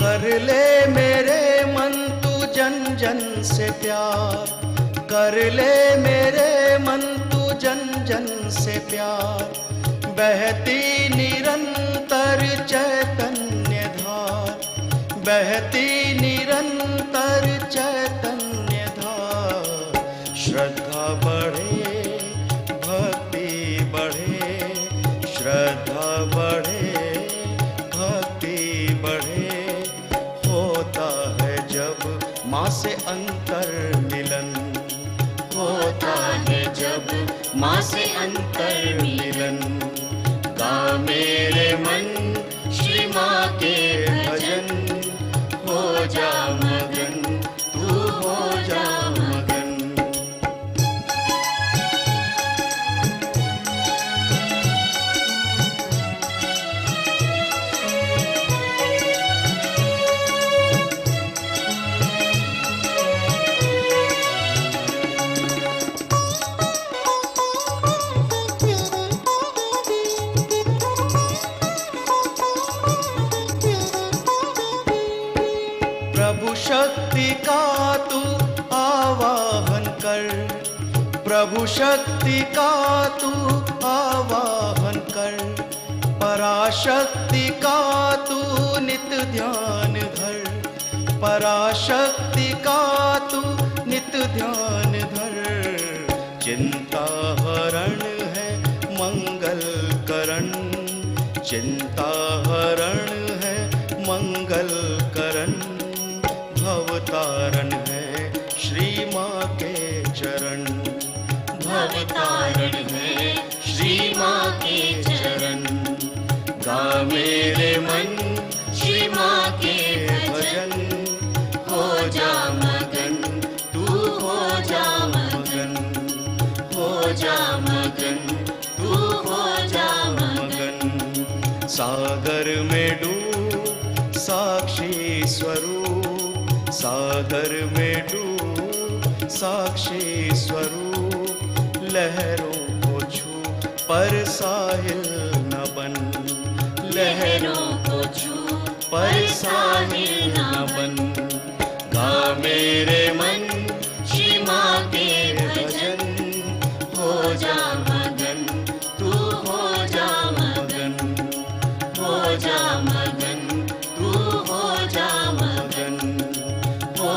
कर ले मेरे मन तू जन जन से प्यार, कर ले मेरे मन तू जन जन से प्यार। बहती निरंतर चैतन्य धार, बहती निरंतर चैतन्य धार। श्रद्धा बढ़े भक्ति बढ़े, श्रद्धा बढ़े भक्ति बढ़े। होता है जब माँ से अंतर मिलन, होता है जब माँ से अंतर मिलन। गा मेरे मन श्री माँ के भजन, हो जा मगन तू हो जा मगन। प्रभु शक्ति का तू आवाहन कर, प्रभु शक्ति का तू आवाहन कर। पराशक्ति का तू नित ध्यान धर, पराशक्ति का तू नित ध्यान धर। चिंता हरण है मंगल करण, चिंता हरण है मंगल करण। भवतारण है श्री माँ के चरण, भवतारण है श्री माँ के चरण। गा मेरे मन श्री माँ के भजन, हो जा मगन तू हो जा मगन, हो जा मगन तू हो जा मगन। सागर में डूब साक्षी स्वरूप, सागर में डूब साक्षी स्वरूप। लहरों को छू पर साहिल न बन, लहरों को छू पर साहिल न बन। गा मेरे मन श्री माँ के भजन, हो जा मगन तू हो जा मगन, हो जा मगन तू हो जा मगन, हो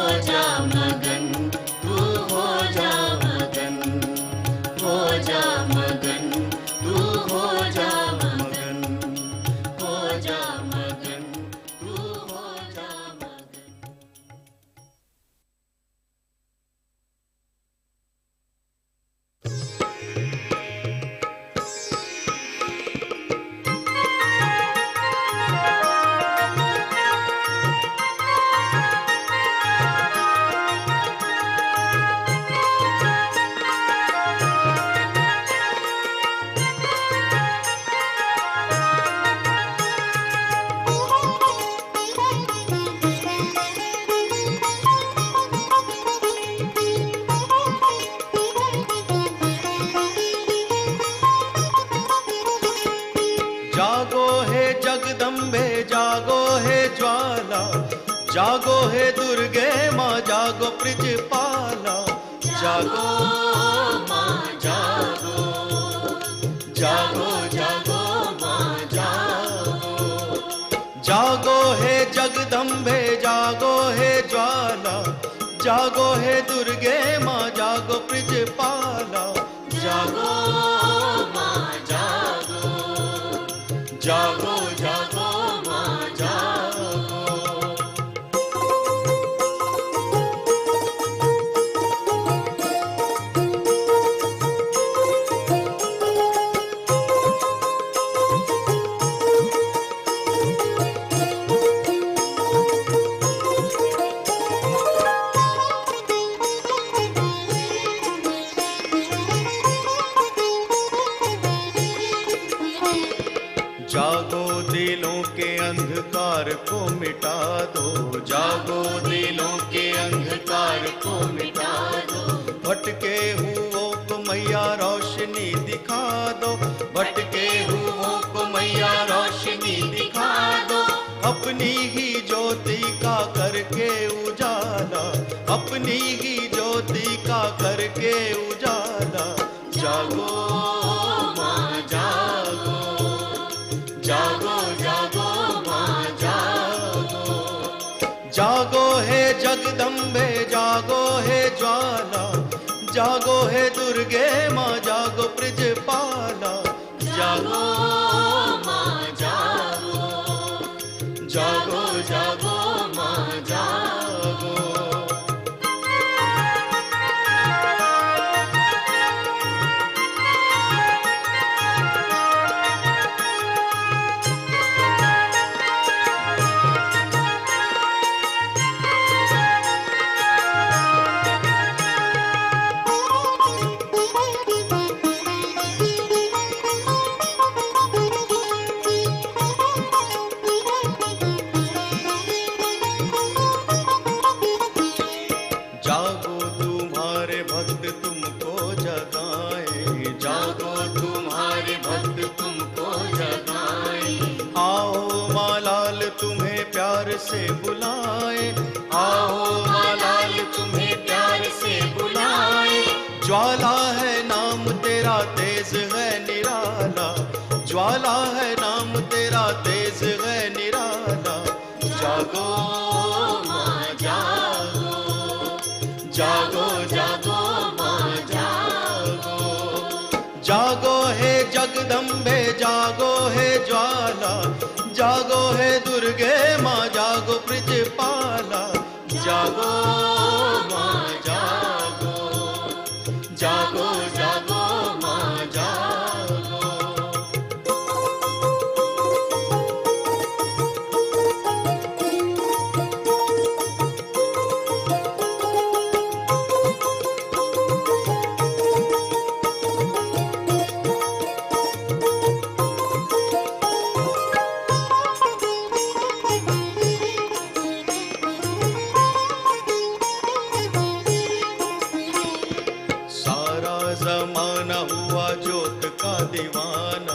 जा मगन, तू हो जा मगन। जागो हे जगदम्बे, जागो हे ज्वाला, जागो हे दुर्गे माँ, जागो ब्रजपाला। जागो माँ जागो, जागो जागो माँ जागो। जागो हे जगदम्बे, जागो हे ज्वाला, जागो हे दुर्गे माँ, जागो ब्रजपाला। जागो माँ जागो, जागो जागो माँ जागो। जागो दिलों के अंधकार को मिटा दो, जागो दिलों के अंधकार को मिटा दो। भटके हुओं को मैया रोशनी दिखा दो, भटके हुओं को मैया रोशनी दिखा दो। अपनी ही ज्योति का करके उजाला, अपनी ही ज्योति का करके उजाला। जागो माँ जागो, जागो जागो माँ जागो। जागो हे जगदम्बे, जागो हे ज्वाला, जागो हे दुर्गे माँ, जागो ब्रजपाला। जागो माँ जागो, जागो जागो माँ जागो। तुम्हें प्यार से बुलाए, आओ मालाल तुम्हें प्यार से बुलाए। ज्वाला है नाम तेरा तेज है निराला, ज्वाला है नाम तेरा तेज है निराला। जागो माँ जागो, जागो जागो माँ जागो। जागो हे जगदम्बे, जागो हे ज्वाला, जागो हे दुर्गे माँ, जागो ब्रजपाला। जागो माँ जागो, जागो जागो माँ जागो। जमाना हुआ जोत का दीवाना,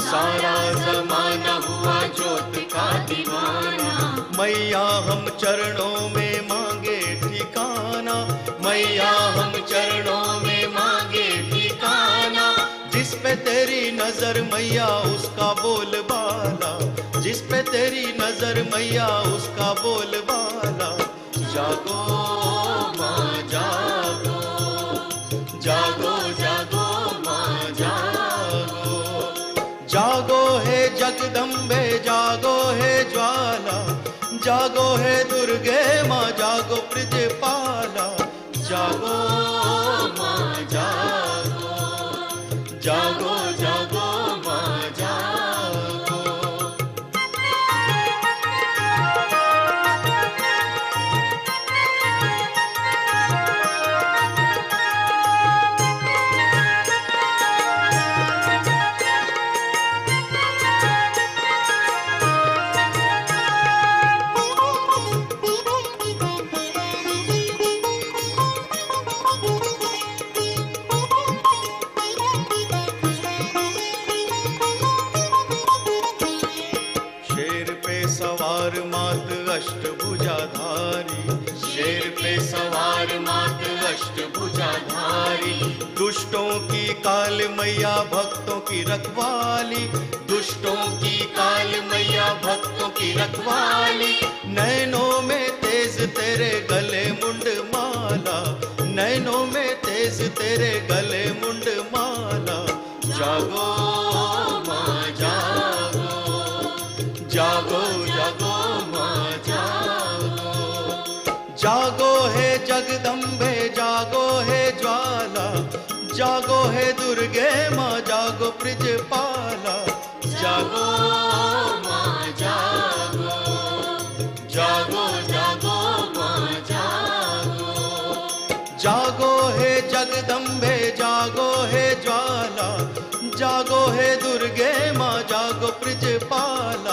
सारा जमाना हुआ जोत का दीवाना। मैया हम चरणों में मांगे ठिकाना, मैया हम चरणों में मांगे ठिकाना। जिस पे तेरी नजर मैया उसका बोलबाला, जिस पे तेरी नजर मैया उसका बोलबाला। जागो माँ जागो, जागो जागो माँ जागो। जागो हे जगदम्बे, जागो जागो हे दुर्गे माँ जागो ब्रजपाला, जागो माँ जागो, जागो जागो माँ जागो। सवार मात अष्टभुजाधारी, शेर पे सवार मात अष्टभुजाधारी, दुष्टों की काल मैया भक्तों की रखवाली, दुष्टों की काल मैया भक्तों की रखवाली। नैनों में तेज तेरे गले मुंड माला, नैनों में तेज तेरे गले मुंड माला, जागो माँ जागो, जागो जागो माँ जागो, जागो हे जगदम्बे जागो हे ज्वाला, जागो हे दुर्गे माँ जागो ब्रजपाला, जागो माँ जागो, जागो जागो माँ जागो, जागो हे जगदम्बे जागो हे ज्वाला, जागो हे दुर्गे माँ जागो ब्रजपाला,